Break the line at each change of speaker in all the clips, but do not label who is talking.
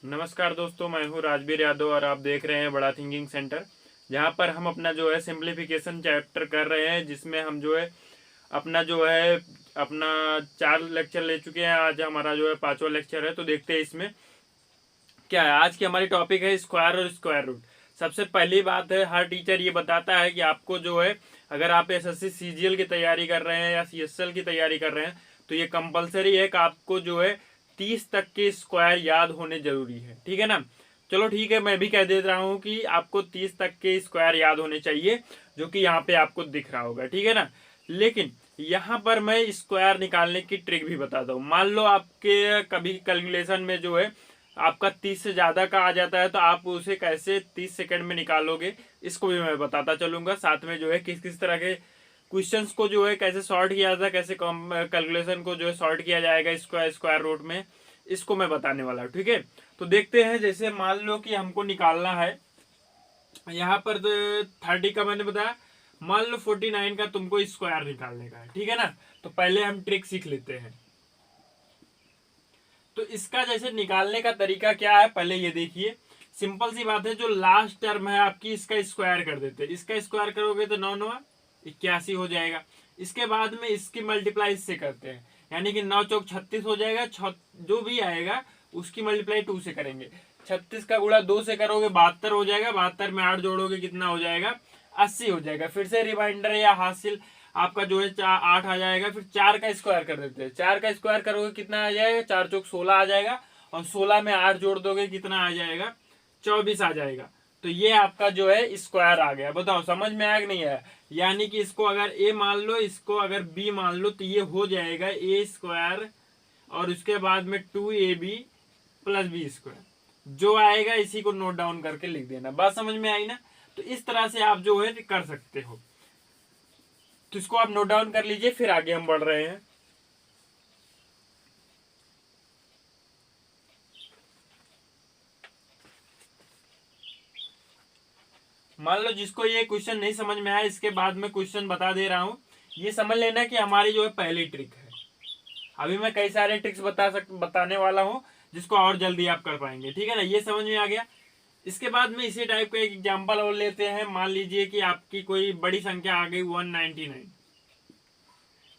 नमस्कार दोस्तों, मैं हूँ राजवीर यादव और आप देख रहे हैं बड़ा थिंकिंग सेंटर। जहाँ पर हम अपना जो है सिंप्लीफिकेशन चैप्टर कर रहे हैं, जिसमें हम जो है अपना 4 लेक्चर ले चुके हैं। आज हमारा जो है 5वां लेक्चर है। तो देखते हैं इसमें क्या है। आज की हमारी टॉपिक है स्क्वायर और स्क्वायर रूट। सबसे पहली बात है, हर टीचर ये बताता है कि आपको जो है, अगर आप एसएससी सीजीएल की तैयारी कर रहे हैं या सीएसएल की तैयारी कर रहे हैं, तो ये कंपलसरी है कि आपको जो है 30 तक के स्क्वायर याद होने जरूरी है। ठीक है ना। चलो ठीक है, मैं भी कह दे रहा हूँ कि आपको 30 तक के स्क्वायर याद होने चाहिए, जो कि यहाँ पे आपको दिख रहा होगा। ठीक है ना। लेकिन यहाँ पर मैं स्क्वायर निकालने की ट्रिक भी बताता हूँ। मान लो आपके कभी कैलकुलेशन में जो है आपका 30 से ज्यादा का आ जाता है, तो आप उसे कैसे 30 सेकंड में निकालोगे, इसको भी मैं बताता चलूंगा। साथ में जो है किस किस तरह के क्वेश्चंस को जो है कैसे सॉर्ट किया जाता है, कैसे कैलकुलेशन को जो है सॉर्ट किया जाएगा स्क्वायर रूट में, इसको मैं बताने वाला हूँ। ठीक है। तो देखते हैं, जैसे मान लो कि हमको निकालना है यहाँ पर 30 का मैंने बताया, मान लो 49 का तुमको स्क्वायर निकालने का है। ठीक है ना। तो पहले हम ट्रिक सीख लेते हैं। तो इसका जैसे निकालने का तरीका क्या है, पहले ये देखिए। सिंपल सी बात है, जो लास्ट टर्म है आपकी, इसका स्क्वायर कर देते हैं। इसका स्क्वायर करोगे तो 9 9 81 हो जाएगा। इसके बाद में इसकी मल्टीप्लाई इससे करते हैं, यानी कि 9 चौक 36 हो जाएगा। जो भी आएगा उसकी मल्टीप्लाई 2 से करेंगे। 36 का गुणा 2 से करोगे 72 हो जाएगा। 72 में 8 जोड़ोगे कितना हो जाएगा, 80 हो जाएगा। फिर से रिमाइंडर या हासिल आपका जो है 8 आ जाएगा। फिर 4 का स्क्वायर कर देते हैं। 4 का स्क्वायर करोगे कितना आ जाएगा, 4 चौक 16 आ जाएगा। और 16 में 8 जोड़ दोगे कितना आ जाएगा, 24 आ जाएगा। तो ये आपका जो है स्क्वायर आ गया। बताओ समझ में आया कि नहीं आया। यानी कि इसको अगर ए मान लो, इसको अगर बी मान लो, तो ये हो जाएगा ए स्क्वायर और उसके बाद में 2ab प्लस बी स्क्वायर। जो आएगा इसी को नोट डाउन करके लिख देना। बात समझ में आई ना। तो इस तरह से आप जो है कर सकते हो। तो इसको आप नोट डाउन कर लीजिए, फिर आगे हम बढ़ रहे हैं। मान लो जिसको ये क्वेश्चन नहीं समझ में आया, इसके बाद में क्वेश्चन बता दे रहा हूं। ये समझ लेना कि हमारी जो है पहली ट्रिक है। अभी मैं कई सारे ट्रिक्स बताने वाला हूं, जिसको और जल्दी आप कर पाएंगे। ठीक है ना। ये समझ में आ गया। इसके बाद में इसी टाइप का एक एग्जाम्पल और लेते हैं। मान लीजिए कि आपकी कोई बड़ी संख्या आ गई 199।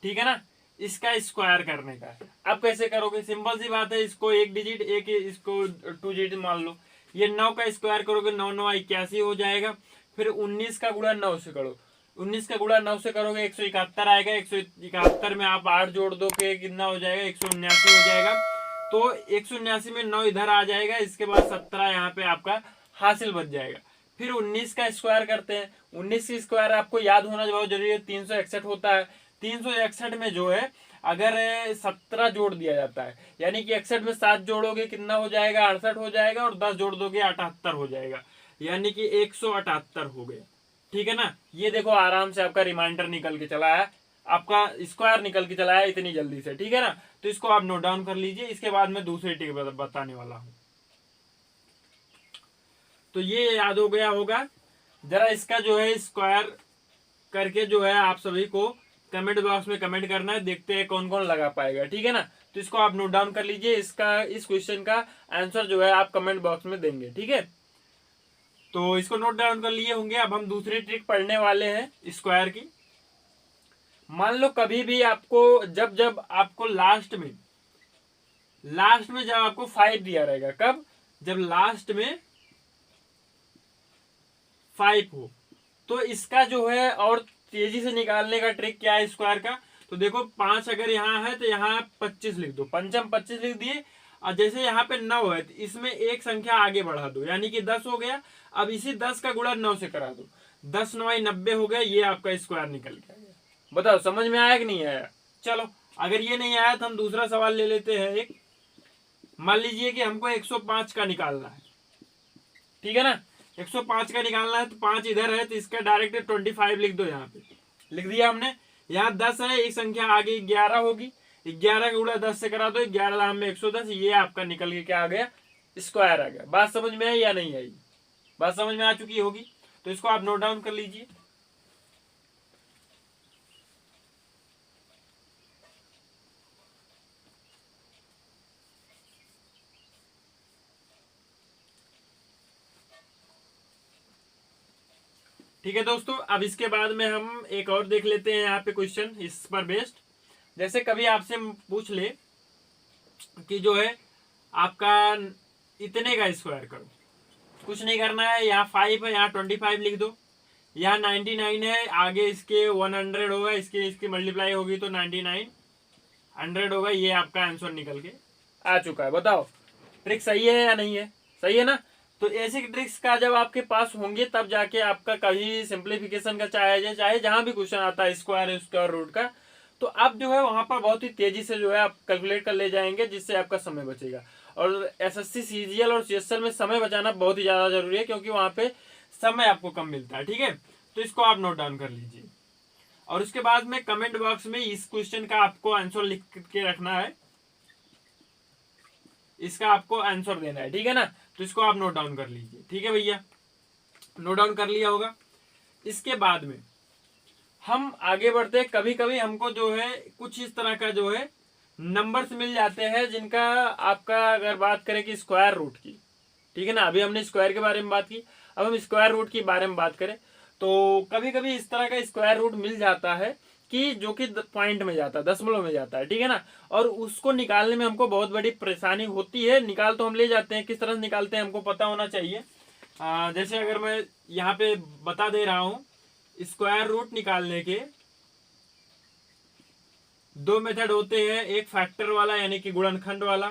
ठीक है ना। इसका स्क्वायर करने का है। अब कैसे करोगे, सिंपल सी बात है। इसको एक डिजिट, एक इसको 2 डिजिट मान लो। ये 9 का स्क्वायर करोगे 9 9 81 हो जाएगा। फिर 19 का गुणा 9 से करो। 19 का गुणा 9 से करोगे 171 आएगा। 171 में आप 8 जोड़ दो के कितना हो जाएगा, 179 हो जाएगा। तो 179 में 9 इधर आ जाएगा। इसके बाद 17 यहाँ पे आपका हासिल बच जाएगा। फिर 19 का स्क्वायर करते हैं। 19 की स्क्वायर आपको याद होना बहुत जरूरी है, 361 होता है। 361 में जो है अगर 17 जोड़ दिया जाता है, यानी कि 61 में 7 जोड़ोगे कितना हो जाएगा, 68 हो जाएगा। और 10 जोड़ दोगे 78 हो जाएगा, यानी कि 178 हो गया। ठीक है ना। ये देखो आराम से आपका रिमाइंडर निकल के चला है, आपका स्क्वायर निकल के चला है इतनी जल्दी से। ठीक है ना। तो इसको आप नोट डाउन कर लीजिए। इसके बाद में दूसरी टिक बताने वाला हूं। तो ये याद हो गया होगा। जरा इसका जो है स्क्वायर करके जो है आप सभी को कमेंट बॉक्स में कमेंट करना है। देखते हैं कौन कौन लगा पाएगा। ठीक है ना। तो इसको आप नोट डाउन कर लीजिए। इस क्वेश्चन का आंसर जो है आप कमेंट बॉक्स में देंगे। ठीक है। तो इसको नोट डाउन कर लिए होंगे। अब हम दूसरी ट्रिक पढ़ने वाले हैं स्क्वायर की। मान लो कभी भी आपको जब जब आपको लास्ट में जब आपको 5 दिया रहेगा, कब, जब लास्ट में 5 हो, तो इसका जो है और तेजी से निकालने का ट्रिक क्या है स्क्वायर का। तो देखो 5 अगर यहाँ है तो यहाँ 25 लिख दो। पंचम 25 लिख दिए। और जैसे यहाँ पे 9 है तो इसमें एक संख्या आगे बढ़ा दो, यानी कि 10 हो गया। अब इसी 10 का गुणा 9 से करा दो। 10 9 90 हो गया। ये आपका स्क्वायर निकल के आ गया। बताओ समझ में आया कि नहीं आया। चलो, अगर ये नहीं आया तो हम दूसरा सवाल ले लेते हैं। एक मान लीजिए कि हमको 105 का निकालना है। ठीक है ना। 105 का निकालना है, तो 5 इधर है तो इसका डायरेक्ट 25 लिख दो। यहाँ पे लिख दिया हमने। यहाँ 10 है, एक संख्या आगे 11 होगी। 11 का गुणा 10 से करा दो। 11 दाम में 110। ये आपका निकल के क्या आ गया, स्क्वायर आ गया। बात समझ में आई या नहीं आई। बात समझ में आ चुकी होगी। तो इसको आप नोट डाउन कर लीजिए। ठीक है दोस्तों, अब इसके बाद में हम एक और देख लेते हैं यहाँ पे क्वेश्चन इस पर बेस्ड। जैसे कभी आपसे पूछ ले कि जो है आपका इतने का स्क्वायर करो, कुछ नहीं करना है, यहाँ 5 है, यहाँ 25 लिख दो, यहाँ 99 है, आगे इसके 100 होगा, इसकी मल्टीप्लाई होगी तो 99 100 होगा। ये आपका आंसर निकल के आ चुका है। बताओ ट्रिक सही है या नहीं है? सही है ना। तो ऐसी ट्रिक्स का जब आपके पास होंगे तब जाके आपका कभी सिंप्लीफिकेशन का चाहे जहां भी क्वेश्चन आता है स्क्वायर स्क्वायर रूट का, तो आप जो है वहां पर बहुत ही तेजी से जो है आप कैलकुलेट कर ले जाएंगे, जिससे आपका समय बचेगा। और एसएससी सीजीएल और सीएसएल में समय बचाना बहुत ही ज्यादा जरूरी है, क्योंकि वहां पे समय आपको कम मिलता है। ठीक है, तो इसको आप नोट डाउन कर लीजिए। और उसके बाद में कमेंट बॉक्स में इस क्वेश्चन का आपको आंसर लिख के रखना है, इसका आपको आंसर देना है। ठीक है ना, तो इसको आप नोट डाउन कर लीजिए। ठीक है भैया, नोट डाउन कर लिया होगा। इसके बाद में हम आगे बढ़ते हैं। कभी कभी हमको जो है कुछ इस तरह का जो है नंबर्स मिल जाते हैं जिनका आपका अगर बात करें कि स्क्वायर रूट की, ठीक है ना, अभी हमने स्क्वायर के बारे में बात की, अब हम स्क्वायर रूट के बारे में बात करें तो कभी कभी इस तरह का स्क्वायर रूट मिल जाता है कि जो कि पॉइंट में जाता है, दशमलव में जाता है। ठीक है ना, और उसको निकालने में हमको बहुत बड़ी परेशानी होती है। निकाल तो हम ले जाते हैं, किस तरह से निकालते हैं हमको पता होना चाहिए। जैसे अगर मैं यहाँ पे बता दे रहा हूं, स्क्वायर रूट निकालने के दो मेथड होते हैं, एक फैक्टर वाला यानी कि गुणनखंड वाला,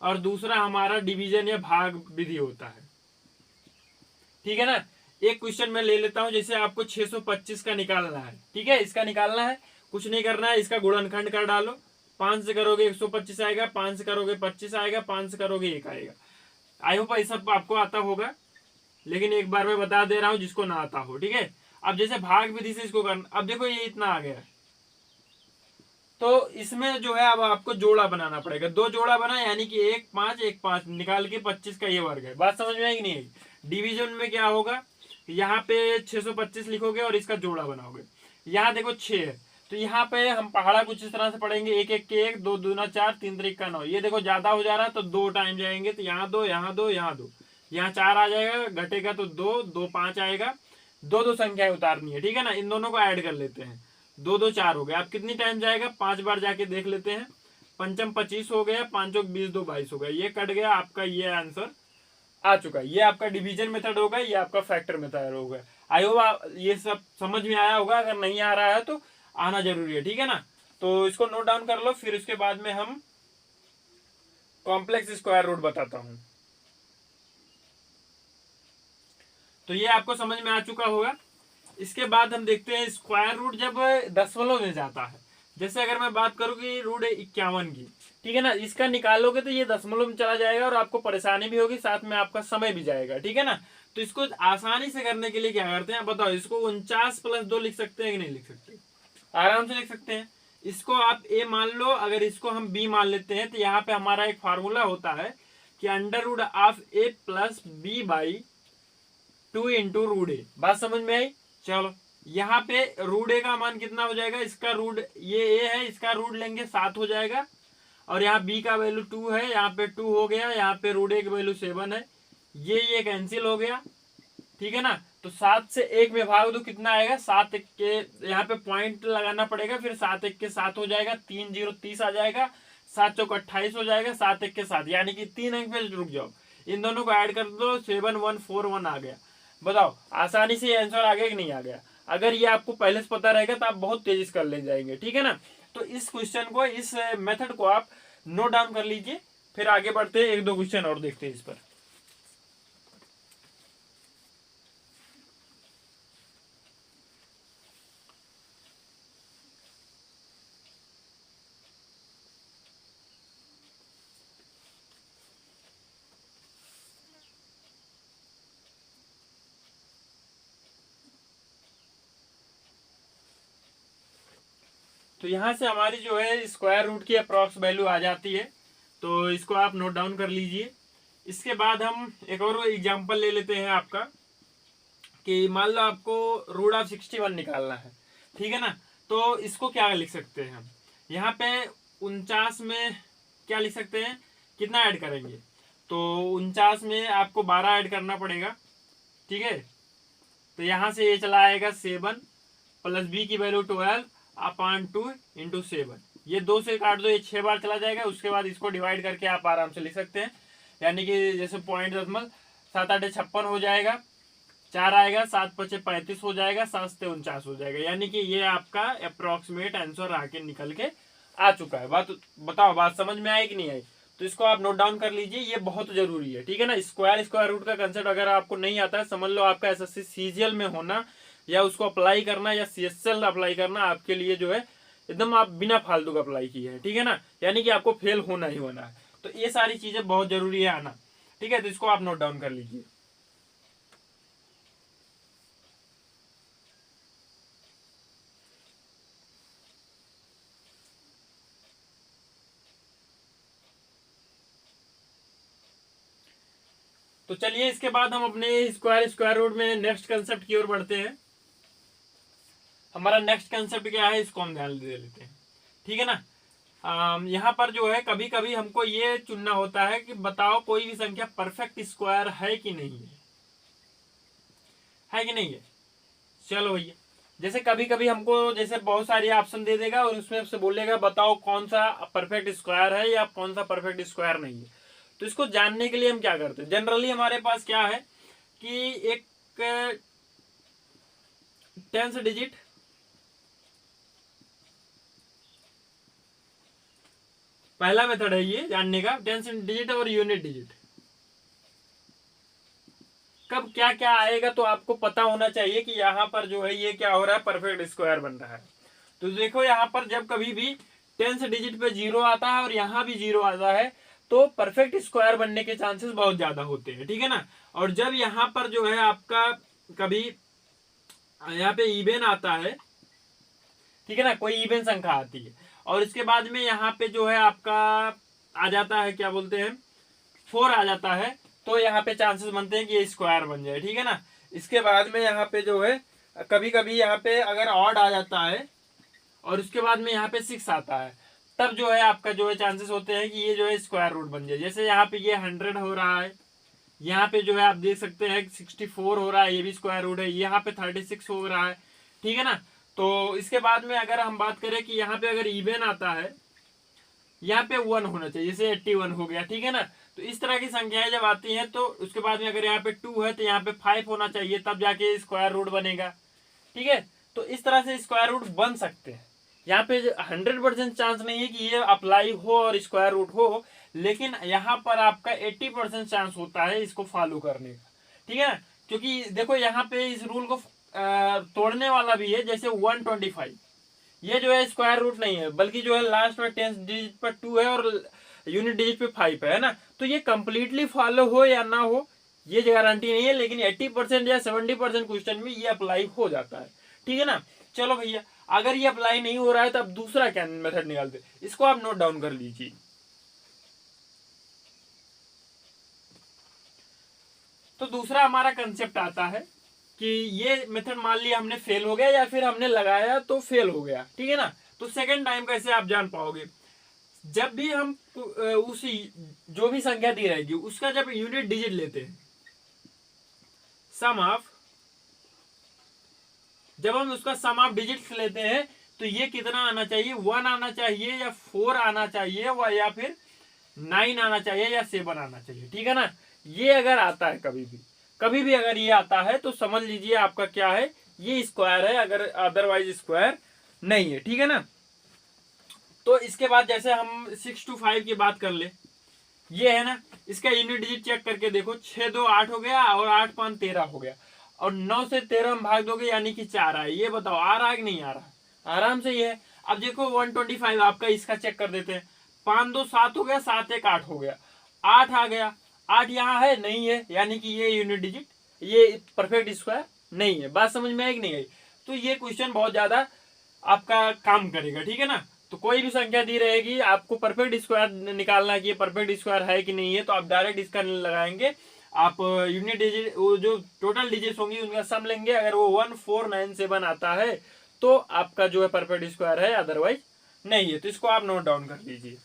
और दूसरा हमारा डिवीजन या भाग विधि होता है। ठीक है ना, एक क्वेश्चन मैं ले लेता हूं, जैसे आपको 625 का निकालना है। ठीक है, इसका निकालना है, कुछ नहीं करना है, इसका गुणनखंड कर डालो। 5 से करोगे 125 आएगा, 5 से करोगे 25 आएगा, 5 से करोगे 1 आएगा। आई होप ये सब आपको आता होगा, लेकिन एक बार मैं बता दे रहा हूं जिसको ना आता हो। ठीक है, अब जैसे भाग विधि से इसको करना, अब देखो ये इतना आ गया, तो इसमें जो है अब आपको जोड़ा बनाना पड़ेगा। दो जोड़ा बना यानी कि 1 5 1 5 निकाल के 25 का ये वर्ग है। बात समझ में आई कि नहीं आई? डिवीजन में क्या होगा, यहाँ पे 625 लिखोगे और इसका जोड़ा बनाओगे। यहाँ देखो 6 है, तो यहाँ पे हम पहाड़ा कुछ इस तरह से पढ़ेंगे, 1 1 के 1, 2 दूना 4, 3 3 का 9। ये देखो ज्यादा हो जा रहा है तो 2 टाइम जाएंगे, तो यहाँ 2 यहाँ 2 यहाँ 2, यहाँ 4 आ जाएगा, घटेगा तो 2 2 5 आएगा। 2 2 संख्याएं उतारनी है। ठीक है ना, इन दोनों को ऐड कर लेते हैं, 2 2 4 हो गया। अब कितनी टाइम जाएगा, 5 बार जाके देख लेते हैं। 5 25 हो गया, 5 20 2 22 हो गया, ये कट गया, आपका ये आंसर आ चुका है। ये आपका डिवीजन मेथड होगा, ये आपका फैक्टर मेथड होगा। आई होप ये सब समझ में आया होगा, अगर नहीं आ रहा है तो आना जरूरी है। ठीक है ना, तो इसको नोट डाउन कर लो, फिर उसके बाद में हम कॉम्प्लेक्स स्क्वायर रूट बताता हूं। तो ये आपको समझ में आ चुका होगा। इसके बाद हम देखते हैं स्क्वायर रूट जब दशमलव में जाता है। जैसे अगर मैं बात करूं कि रूट 51 की, ठीक है ना, इसका निकालोगे तो ये दशमलव में चला जाएगा और आपको परेशानी भी होगी, साथ में आपका समय भी जाएगा। ठीक है ना, तो इसको आसानी से करने के लिए क्या करते हैं बताओ, इसको 49 + 2 लिख सकते हैं कि नहीं लिख सकते? आराम से लिख सकते हैं। इसको आप ए मान लो, अगर इसको हम बी मान लेते हैं तो यहाँ पे हमारा एक फार्मूला होता है कि √A + B/2 × √A। बात समझ में आई? चलो, यहाँ पे √A का मान कितना हो जाएगा, इसका रूट ये A है, इसका रूट लेंगे 7 हो जाएगा, और यहाँ B का वैल्यू 2 है, यहाँ पे 2 हो गया, यहाँ पे √A की वैल्यू 7 है, ये कैंसिल हो गया। ठीक है ना, तो 7 से 1 में भाग दो, कितना आएगा, 7 1 के, यहाँ पे पॉइंट लगाना पड़ेगा, फिर 7 1 के 7 हो जाएगा, 3 0 30 आ जाएगा, 7 चौक 28 हो जाएगा, 7 1 के 7, यानी कि 3 अंक पे रुक जाओ, इन दोनों को ऐड कर दो, 7141 आ गया। बताओ आसानी से आंसर आ गया कि नहीं आ गया? अगर ये आपको पहले से पता रहेगा तो आप बहुत तेजी से कर ले जाएंगे। ठीक है ना, तो इस क्वेश्चन को, इस मेथड को आप नोट डाउन कर लीजिए, फिर आगे बढ़ते हैं, 1 2 क्वेश्चन और देखते हैं इस पर। तो यहां से हमारी जो है स्क्वायर रूट की अप्रॉक्स वैल्यू आ जाती है, तो इसको आप नोट डाउन कर लीजिए। इसके बाद हम एक और एग्जांपल ले लेते हैं आपका, कि मान लो आपको √61 निकालना है। ठीक है ना, तो इसको क्या लिख सकते हैं हम, यहाँ पे 49 में क्या लिख सकते हैं, कितना ऐड करेंगे, तो 49 में आपको 12 ऐड करना पड़ेगा। ठीक है, तो यहाँ से ये चला आएगा 7 प्लस बी की वैल्यू 12/2 इंटू 7। ये 2 से काट दो, ये 6 बार चला जाएगा। उसके बाद इसको डिवाइड करके आप आराम से लिख सकते हैं, यानी कि जैसे 0.7 हो जाएगा, 4 आएगा, 7×5 = 35 हो जाएगा, 7×7 = 49 हो जाएगा। यानी कि ये आपका अप्रोक्सीमेट आंसर आके निकल के आ चुका है। बात बताओ, बात समझ में आई कि नहीं आई? तो इसको आप नोट डाउन कर लीजिए, ये बहुत जरूरी है, ठीक है ना। स्क्वायर रूट का कंसेप्ट अगर आपको नहीं आता है, समझ लो आपका एसएससी सीजीएल में होना या उसको अप्लाई करना या सीएसएल अप्लाई करना आपके लिए जो है एकदम आप बिना फालतू का अप्लाई किए हैं, ठीक है ना। यानी कि आपको फेल होना ही होना है। तो ये सारी चीजें बहुत जरूरी है आना, ठीक है। तो इसको आप नोट डाउन कर लीजिए। तो चलिए इसके बाद हम अपने स्क्वायर रूट में नेक्स्ट कंसेप्ट की ओर बढ़ते हैं। हमारा नेक्स्ट कंसेप्ट क्या है, इसको हम ध्यान दे लेते हैं, ठीक है ना। यहाँ पर जो है कभी कभी हमको ये चुनना होता है कि बताओ कोई भी संख्या परफेक्ट स्क्वायर है कि नहीं है कि नहीं है। चलो भैया, जैसे कभी कभी हमको जैसे बहुत सारे ऑप्शन दे देगा और उसमें से बोलेगा बताओ कौन सा परफेक्ट स्क्वायर है या कौन सा परफेक्ट स्क्वायर नहीं है। तो इसको जानने के लिए हम क्या करते हैं, जनरली हमारे पास क्या है कि एक 10 डिजिट पहला मेथड है ये जानने का, 10 डिजिट और यूनिट डिजिट कब क्या क्या आएगा तो आपको पता होना चाहिए कि यहाँ पर जो है ये क्या हो रहा है, परफेक्ट स्क्वायर बन रहा है। तो देखो यहाँ पर जब कभी भी 10 डिजिट पे 0 आता है और यहाँ भी 0 आता है तो परफेक्ट स्क्वायर बनने के चांसेस बहुत ज्यादा होते हैं, ठीक है ना। और जब यहाँ पर जो है आपका कभी यहाँ पे इवन आता है, ठीक है ना, कोई इवन संख्या आती है और इसके बाद में यहाँ पे जो है आपका आ जाता है, क्या बोलते हैं, 4 आ जाता है, तो यहाँ पे चांसेस बनते हैं कि ये स्क्वायर बन जाए, ठीक है ना। इसके बाद में यहाँ पे जो है कभी कभी यहाँ पे अगर ऑड आ जाता है और उसके बाद में यहाँ पे 6 आता है, तब जो है आपका जो है चांसेस होते हैं कि ये जो है स्क्वायर रूट बन जाए। जैसे यहाँ पे ये 100 हो रहा है, यहाँ पे जो है आप देख सकते हैं 64 हो रहा है, ये भी स्क्वायर रूट है। यहाँ पे 36 हो रहा है, ठीक है ना। तो इसके बाद में अगर हम बात करें कि यहाँ पे अगर इवन आता है, यहाँ पे 1 होना चाहिए, जैसे 81 हो गया, ठीक है ना। तो इस तरह की संख्याएं जब आती हैं तो उसके बाद में अगर यहाँ पे 2 है तो यहाँ पे 5 होना चाहिए, तब जाके स्क्वायर रूट बनेगा, ठीक है। तो इस तरह से स्क्वायर रूट बन सकते हैं। यहाँ पे 100% चांस नहीं है कि ये अप्लाई हो और स्क्वायर रूट हो, लेकिन यहाँ पर आपका 80% चांस होता है इसको फॉलो करने का, ठीक है ना। क्योंकि देखो यहाँ पे इस रूल को तोड़ने वाला भी है, जैसे 125 ये जो है स्क्वायर रूट नहीं है, बल्कि जो है लास्ट में 10 डिजिट पर 2 है और यूनिट डिजिट पे 5 है ना। तो ये कंप्लीटली फॉलो हो या ना हो ये गारंटी नहीं है, लेकिन 80% या 70% क्वेश्चन में ये अप्लाई हो जाता है, ठीक है ना। चलो भैया, अगर ये अप्लाई नहीं हो रहा है तो अब दूसरा क्या मेथड निकालते, इसको आप नोट डाउन कर लीजिए। तो दूसरा हमारा कंसेप्ट आता है कि ये मेथड मान लिया हमने फेल हो गया या फिर हमने लगाया तो फेल हो गया, ठीक है ना। तो सेकेंड टाइम कैसे आप जान पाओगे, जब भी हम उस जो भी संख्या दी रहेगी उसका जब यूनिट डिजिट लेते हैं, सम ऑफ, जब हम उसका सम ऑफ डिजिट्स लेते हैं तो ये कितना आना चाहिए, 1 आना चाहिए या 4 आना चाहिए या फिर 9 आना चाहिए या 7 आना चाहिए, ठीक है ना। ये अगर आता है कभी भी अगर ये आता है तो समझ लीजिए आपका क्या है, ये स्क्वायर है, अगर अदरवाइज स्क्वायर नहीं है, ठीक है ना। तो इसके बाद जैसे हम 6 to 5 की बात कर ले, ये है ना, इसका यूनिट डिजिट चेक करके देखो, 6 2 8 हो गया और 8 5 13 हो गया और 9 से 13 में भाग दोगे यानी कि 4 आए। ये बताओ आ रहा है कि नहीं आ रहा, आराम से ये है। अब देखो 125 आपका, इसका चेक कर देते हैं, 5 2 7 हो गया, 7 1 8 हो गया, 8 आ गया, 8 यहाँ है नहीं है, यानी कि ये यूनिट डिजिट, ये परफेक्ट स्क्वायर नहीं है। बात समझ में आई कि नहीं आई। तो ये क्वेश्चन बहुत ज्यादा आपका काम करेगा, ठीक है ना। तो कोई भी संख्या दी रहेगी, आपको परफेक्ट स्क्वायर निकालना है कि ये परफेक्ट स्क्वायर है कि नहीं है, तो आप डायरेक्ट इसका लगाएंगे, आप यूनिट डिजिट जो टोटल डिजिट होंगी उनका सम लेंगे, अगर वो 1497 आता है तो आपका जो है परफेक्ट स्क्वायर है, अदरवाइज नहीं है। तो इसको आप नोट डाउन कर लीजिए।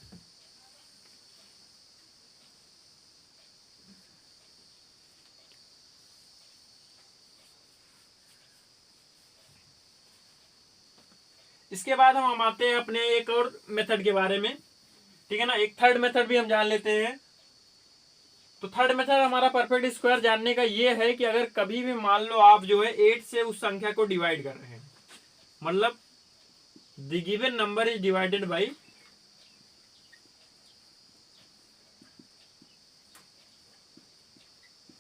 इसके बाद हम आते हैं अपने एक और मेथड के बारे में, ठीक है ना। एक थर्ड मेथड भी हम जान लेते हैं। तो थर्ड मेथड हमारा परफेक्ट स्क्वायर जानने का ये है कि अगर कभी भी मान लो आप जो है 8 से उस संख्या को डिवाइड कर रहे हैं, मतलब the given number is divided by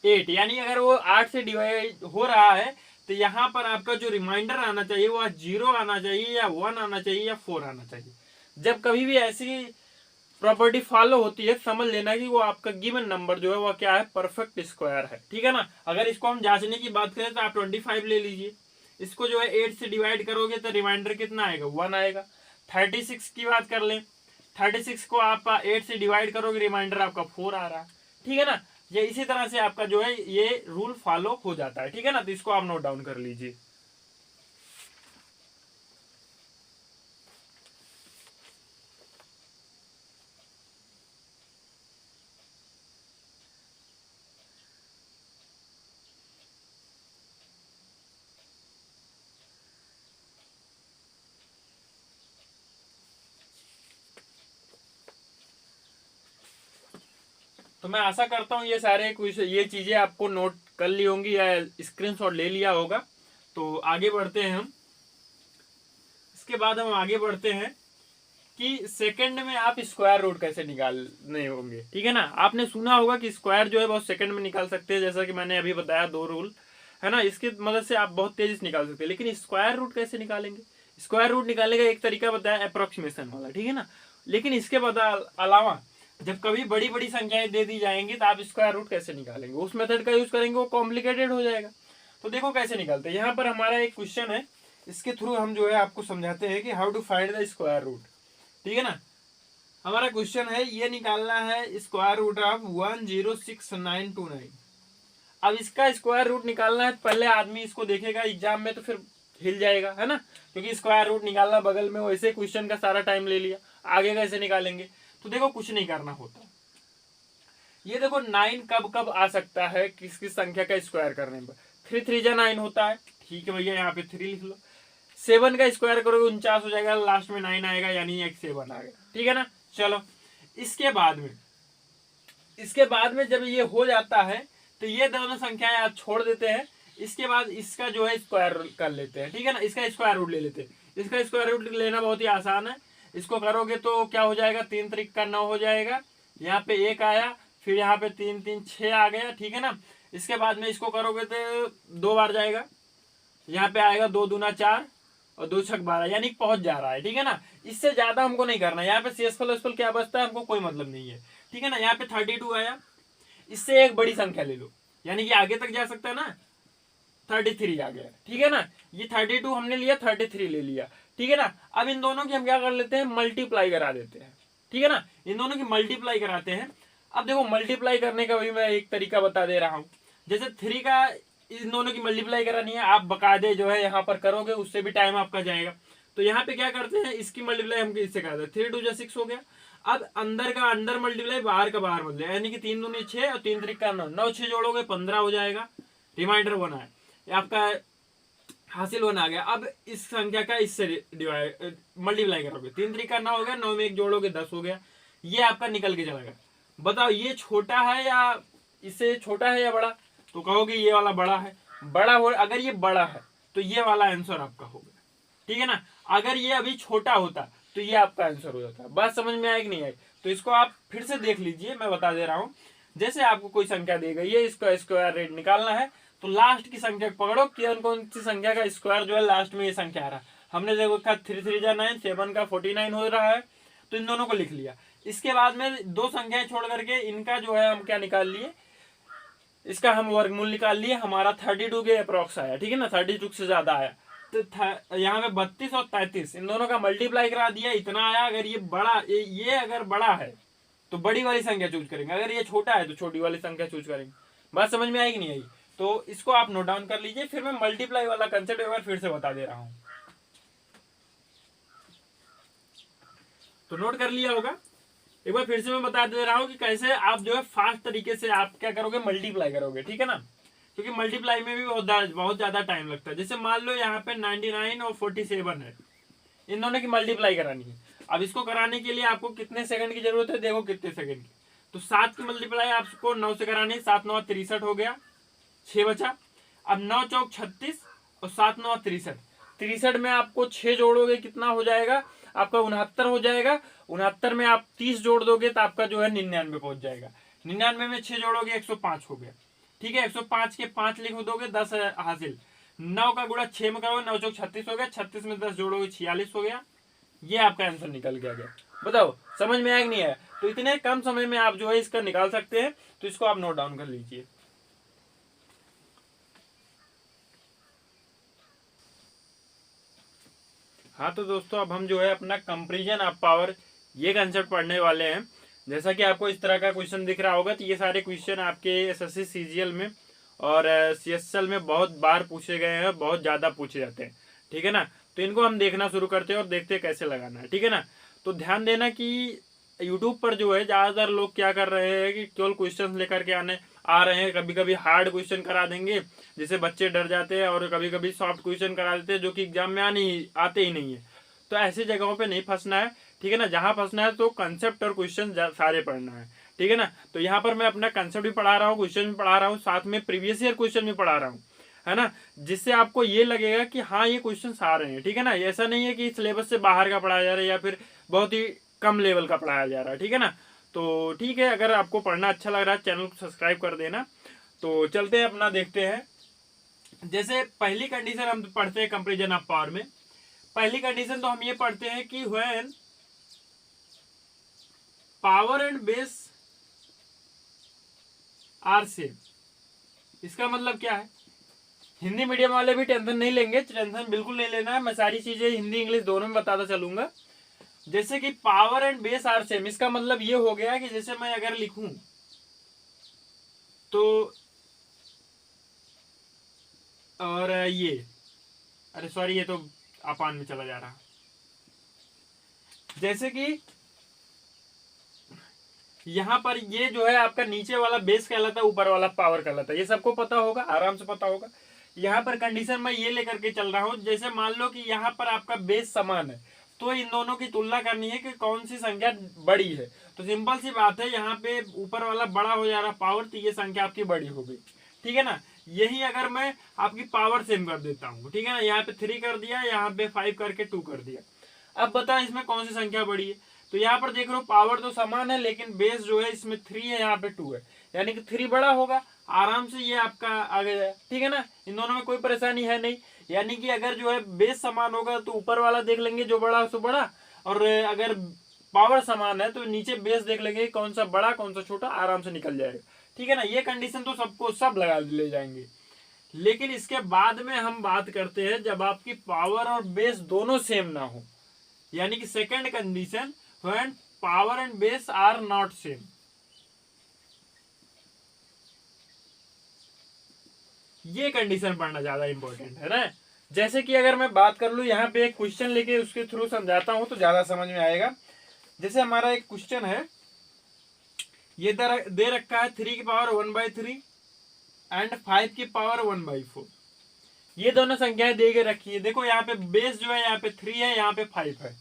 8, यानी अगर वो 8 से डिवाइड हो रहा है तो यहाँ पर आपका जो रिमाइंडर आना चाहिए वो 0 आना चाहिए या 1 आना चाहिए या 4 आना चाहिए। जब कभी भी ऐसी प्रॉपर्टी फॉलो होती है समझ लेना कि वो आपका गिवन नंबर जो है वो क्या है, परफेक्ट स्क्वायर है, ठीक है ना। अगर इसको हम जांचने की बात करें तो आप 25 ले लीजिए, इसको जो है 8 से डिवाइड करोगे तो रिमाइंडर कितना आएगा, 1 आएगा। 36 की बात कर लें, 36 को आप 8 से डिवाइड करोगे रिमाइंडर आपका 4 आ रहा है, ठीक है ना। ये इसी तरह से आपका जो है ये रूल फॉलो हो जाता है, ठीक है ना। तो इसको आप नोट डाउन कर लीजिए। तो मैं आशा करता हूँ ये सारे कुछ ये चीजें आपको नोट कर ली होंगी या स्क्रीनशॉट ले लिया होगा। तो आगे बढ़ते हैं हम। इसके बाद हम आगे बढ़ते हैं कि सेकंड में आप स्क्वायर रूट कैसे निकालने होंगे, ठीक है ना। आपने सुना होगा कि स्क्वायर जो है बहुत सेकंड में निकाल सकते हैं, जैसा कि मैंने अभी बताया 2 रूल है ना, इसकी मदद से आप बहुत तेजी से निकाल सकते हैं। लेकिन स्क्वायर रूट कैसे निकालेंगे, स्क्वायर रूट निकालने का एक तरीका बताया अप्रोक्सीमेशन वाला, ठीक है ना। लेकिन इसके अलावा जब कभी बड़ी बड़ी संख्याएं दे दी जाएंगी तो आप स्क्वायर रूट कैसे निकालेंगे, उस मेथड का यूज करेंगे, वो कॉम्प्लिकेटेड हो जाएगा। तो देखो कैसे निकालते हैं। यहाँ पर हमारा एक क्वेश्चन है, इसके थ्रू हम जो है आपको समझाते हैं कि how to find the square root, ठीक है ना। हमारा क्वेश्चन है ये निकालना है स्क्वायर रूट ऑफ 106929। अब इसका स्क्वायर रूट निकालना है, पहले आदमी इसको देखेगा एग्जाम में तो फिर हिल जाएगा, है ना, क्योंकि स्क्वायर रूट निकालना बगल में, वैसे क्वेश्चन का सारा टाइम ले लिया, आगे कैसे निकालेंगे। तो देखो कुछ नहीं करना होता, ये देखो 9 कब कब आ सकता है किस किस संख्या का स्क्वायर करने पर। 3 3 जा 9 होता है, ठीक है भैया, यहाँ पे 3 लिख लो। 7 का स्क्वायर करोगे 49 हो जाएगा, लास्ट में 9 आएगा, यानी एक 7 आ गया, ठीक है ना। चलो इसके बाद में जब ये हो जाता है तो ये दोनों संख्याएं आप छोड़ देते हैं। इसके बाद इसका जो है स्क्वायर कर लेते हैं, ठीक है ना, इसका स्क्वायर रूट ले लेते हैं। इसका स्क्वायर रूट लेना बहुत ही आसान है, इसको करोगे तो क्या हो जाएगा, 3 3 का 9 हो जाएगा, यहाँ पे 1 आया, फिर यहाँ पे 3 3 6 आ गया, ठीक है ना। इसके बाद में इसको करोगे तो 2 बार जाएगा, यहाँ पे आएगा 2 दूना 4 और 2 छक 12, यानी पहुंच जा रहा है, ठीक है ना। इससे ज्यादा हमको नहीं करना, यहाँ पे शेषफल क्या बचता है हमको कोई मतलब नहीं है, ठीक है ना। यहाँ पे 32 आया, इससे एक बड़ी संख्या ले लो, यानी कि आगे तक जा सकता है ना, 33 आ गया, ठीक है ना। ये 32 हमने लिया, 33 ले लिया, ठीक है ना। अब इन दोनों की हम क्या कर लेते हैं, मल्टीप्लाई करा देते हैं, ठीक है ना। इन दोनों की मल्टीप्लाई कराते हैं। अब देखो मल्टीप्लाई करने का भी मैं एक तरीका बता दे रहा हूं। जैसे 3 का इन दोनों की मल्टीप्लाई करानी है, आप बकायदे जो है यहाँ पर करोगे, उससे भी टाइम आपका जाएगा। तो यहाँ पे क्या करते हैं, इसकी मल्टीप्लाई हम इससे करते हैं, 3 2 6 हो गया। अब अंदर का अंदर मल्टीप्लाई, बाहर का बाहर मल्टीप्लाई, यानी कि 3 दूनी 6 और 3 3 का 9, 9 6 जोड़ोगे 15 हो जाएगा, रिमाइंडर बना है, आपका हासिल होना आ गया। अब इस संख्या का इससे डिवाइड मल्टीप्लाई करोगे, 3 3 का 9 हो गया, 9 में 1 जोड़ोगे 10 हो गया, ये आपका निकल के चला गया। बताओ ये छोटा है या इससे छोटा है या बड़ा, तो कहोगे ये वाला बड़ा है, बड़ा हो, अगर ये बड़ा है तो ये वाला आंसर आपका होगा, ठीक है ना। अगर ये अभी छोटा होता तो ये आपका आंसर हो जाता है। बात समझ में आई कि नहीं आई, तो इसको आप फिर से देख लीजिए, मैं बता दे रहा हूं। जैसे आपको कोई संख्या दी गई है, इसका स्क्वायर रेट निकालना है, तो लास्ट की संख्या पकड़ो कि कौन सी संख्या का स्क्वायर जो है लास्ट में ये संख्या आ रहा है। हमने देखो 3 3 जा 9, 7 का 49 हो रहा है, तो इन दोनों को लिख लिया। इसके बाद में 2 संख्याएं छोड़ करके इनका जो है हम क्या निकाल लिए, इसका हम वर्गमूल निकाल लिए, हमारा 32 के अप्रॉक्स आया, ठीक है ना, 32 से ज्यादा आया। तो यहाँ पे 32 और 33 इन दोनों का मल्टीप्लाई करा दिया, इतना आया। अगर ये बड़ा, ये अगर बड़ा है तो बड़ी वाली संख्या चूज करेंगे, अगर ये छोटा है तो छोटी वाली संख्या चूज करेंगे। बात समझ में आई कि नहीं आई, तो इसको आप नोट डाउन कर लीजिए। फिर मैं मल्टीप्लाई वाला कंसेप्ट एक बार फिर से बता दे रहा हूं, तो नोट कर लिया होगा। एक बार फिर से मैं बता दे रहा हूं कि कैसे आप जो है फास्ट तरीके से आप क्या करोगे, मल्टीप्लाई करोगे, ठीक है ना, क्योंकि मल्टीप्लाई में भी बहुत ज्यादा टाइम लगता है। जैसे मान लो यहाँ पे 99 और 47 है, इन दोनों की मल्टीप्लाई करानी है। अब इसको कराने के लिए आपको कितने सेकंड की जरूरत है, देखो कितने सेकंड की। तो 7 की मल्टीप्लाई आपको 9 से करानी है, 7 9 63 हो गया, 6 बचा। अब 9 चौक 36 और 7 9 63, 63 में आपको 6 जोड़ोगे कितना हो जाएगा आपका 69 हो जाएगा। 69 में आप 30 जोड़ दोगे तो आपका जो है 99 पहुंच जाएगा। 99 में 6 जोड़ोगे 105 हो गया। ठीक है, 105 के 5 लिख दोगे 10 हासिल। 9 का गुणा 6 में करोगे, 9 चौक 36 हो गया, 36 में 10 जोड़ोगे 46 हो गया। ये आपका आंसर निकल गया। बताओ समझ में आया कि नहीं आया? तो इतने कम समय में आप जो है इसका निकाल सकते हैं, तो इसको आप नोट डाउन कर लीजिए। हाँ तो दोस्तों अब हम जो है अपना कंपैरिजन ऑफ पावर ये कंसेप्ट पढ़ने वाले हैं। जैसा कि आपको इस तरह का क्वेश्चन दिख रहा होगा, तो ये सारे क्वेश्चन आपके एसएससी सीजीएल में और सीएसएल में बहुत बार पूछे गए हैं, बहुत ज्यादा पूछे जाते हैं। ठीक है ना, तो इनको हम देखना शुरू करते हैं और देखते हैं कैसे लगाना है। ठीक है ना, तो ध्यान देना कि यूट्यूब पर जो है ज्यादातर लोग क्या कर रहे हैं कि केवल क्वेश्चन लेकर के आ रहे हैं। कभी कभी हार्ड क्वेश्चन करा देंगे जिससे बच्चे डर जाते हैं, और कभी कभी सॉफ्ट क्वेश्चन करा देते हैं जो कि एग्जाम में आते ही नहीं है। तो ऐसी जगहों पे नहीं फंसना है। ठीक है ना, जहां फंसना है तो कंसेप्ट और क्वेश्चन सारे पढ़ना है। ठीक है ना, तो यहाँ पर मैं अपना कंसेप्ट भी पढ़ा रहा हूँ, क्वेश्चन भी पढ़ा रहा हूँ, साथ में प्रीवियस ईयर क्वेश्चन भी पढ़ा रहा हूँ, है ना, जिससे आपको ये लगेगा कि हाँ ये क्वेश्चन आ रहे हैं। ठीक है ना, ऐसा नहीं है कि सिलेबस से बाहर का पढ़ाया जा रहा है या फिर बहुत ही कम लेवल का पढ़ाया जा रहा है। ठीक है ना, तो ठीक है, अगर आपको पढ़ना अच्छा लग रहा है चैनल को सब्सक्राइब कर देना। तो चलते हैं अपना देखते हैं। जैसे पहली कंडीशन हम पढ़ते हैं कंपैरिजन ऑफ पावर में। पहली कंडीशन तो हम ये पढ़ते हैं कि when power and base are same. इसका मतलब क्या है? हिंदी मीडियम वाले भी टेंशन नहीं लेंगे, टेंशन बिल्कुल नहीं लेना है, मैं सारी चीजें हिंदी इंग्लिश दोनों में बताता चलूंगा। जैसे कि power and base are same, इसका मतलब ये हो गया कि जैसे मैं अगर लिखूं तो, और ये, अरे सॉरी ये तो अपान में चला जा रहा, जैसे कि यहां पर ये जो है आपका नीचे वाला बेस कहलाता है, ऊपर वाला पावर कहलाता है। ये सबको पता होगा, आराम से पता होगा। यहाँ पर कंडीशन मैं ये लेकर के चल रहा हूं, जैसे मान लो कि यहाँ पर आपका बेस समान है, तो इन दोनों की तुलना करनी है कि कौन सी संख्या बड़ी है। तो सिंपल सी बात है, यहाँ पे ऊपर वाला बड़ा हो जा रहा पावर, तो ये संख्या आपकी बड़ी हो गई। ठीक है ना, यही अगर मैं आपकी पावर सेम कर देता हूँ, ठीक है ना, यहाँ पे 3 कर दिया, यहाँ पे 5 करके 2 कर दिया। अब बताएं इसमें कौन सी संख्या बड़ी है? तो यहाँ पर देख रहे हो पावर तो समान है, लेकिन बेस जो है इसमें 3 है, यहाँ पे 2 है, यानी कि 3 बड़ा होगा, आराम से ये आपका आगे जाए। ठीक है ना, इन दोनों में कोई परेशानी है नहीं। यानी कि अगर जो है बेस समान होगा तो ऊपर वाला देख लेंगे जो बड़ा सो बड़ा, और अगर पावर समान है तो नीचे बेस देख लेंगे कौन सा बड़ा कौन सा छोटा, आराम से निकल जाएगा। ठीक है ना, ये कंडीशन तो सबको सब लगा ले जाएंगे। लेकिन इसके बाद में हम बात करते हैं जब आपकी पावर और बेस दोनों सेम ना हो, यानी कि second condition when power and base are not same. ये कंडीशन पढ़ना ज्यादा इंपॉर्टेंट है ना। जैसे कि अगर मैं बात कर लू, यहाँ पे एक क्वेश्चन लेके उसके थ्रू समझाता हूं तो ज्यादा समझ में आएगा। जैसे हमारा एक क्वेश्चन है, ये दे रखा है 3 की पावर 1/3 एंड 5 की पावर 1/4। ये दोनों संख्याएं दे के रखी है। देखो यहाँ पे बेस जो है यहाँ पे 3 है, यहाँ पे 5 है।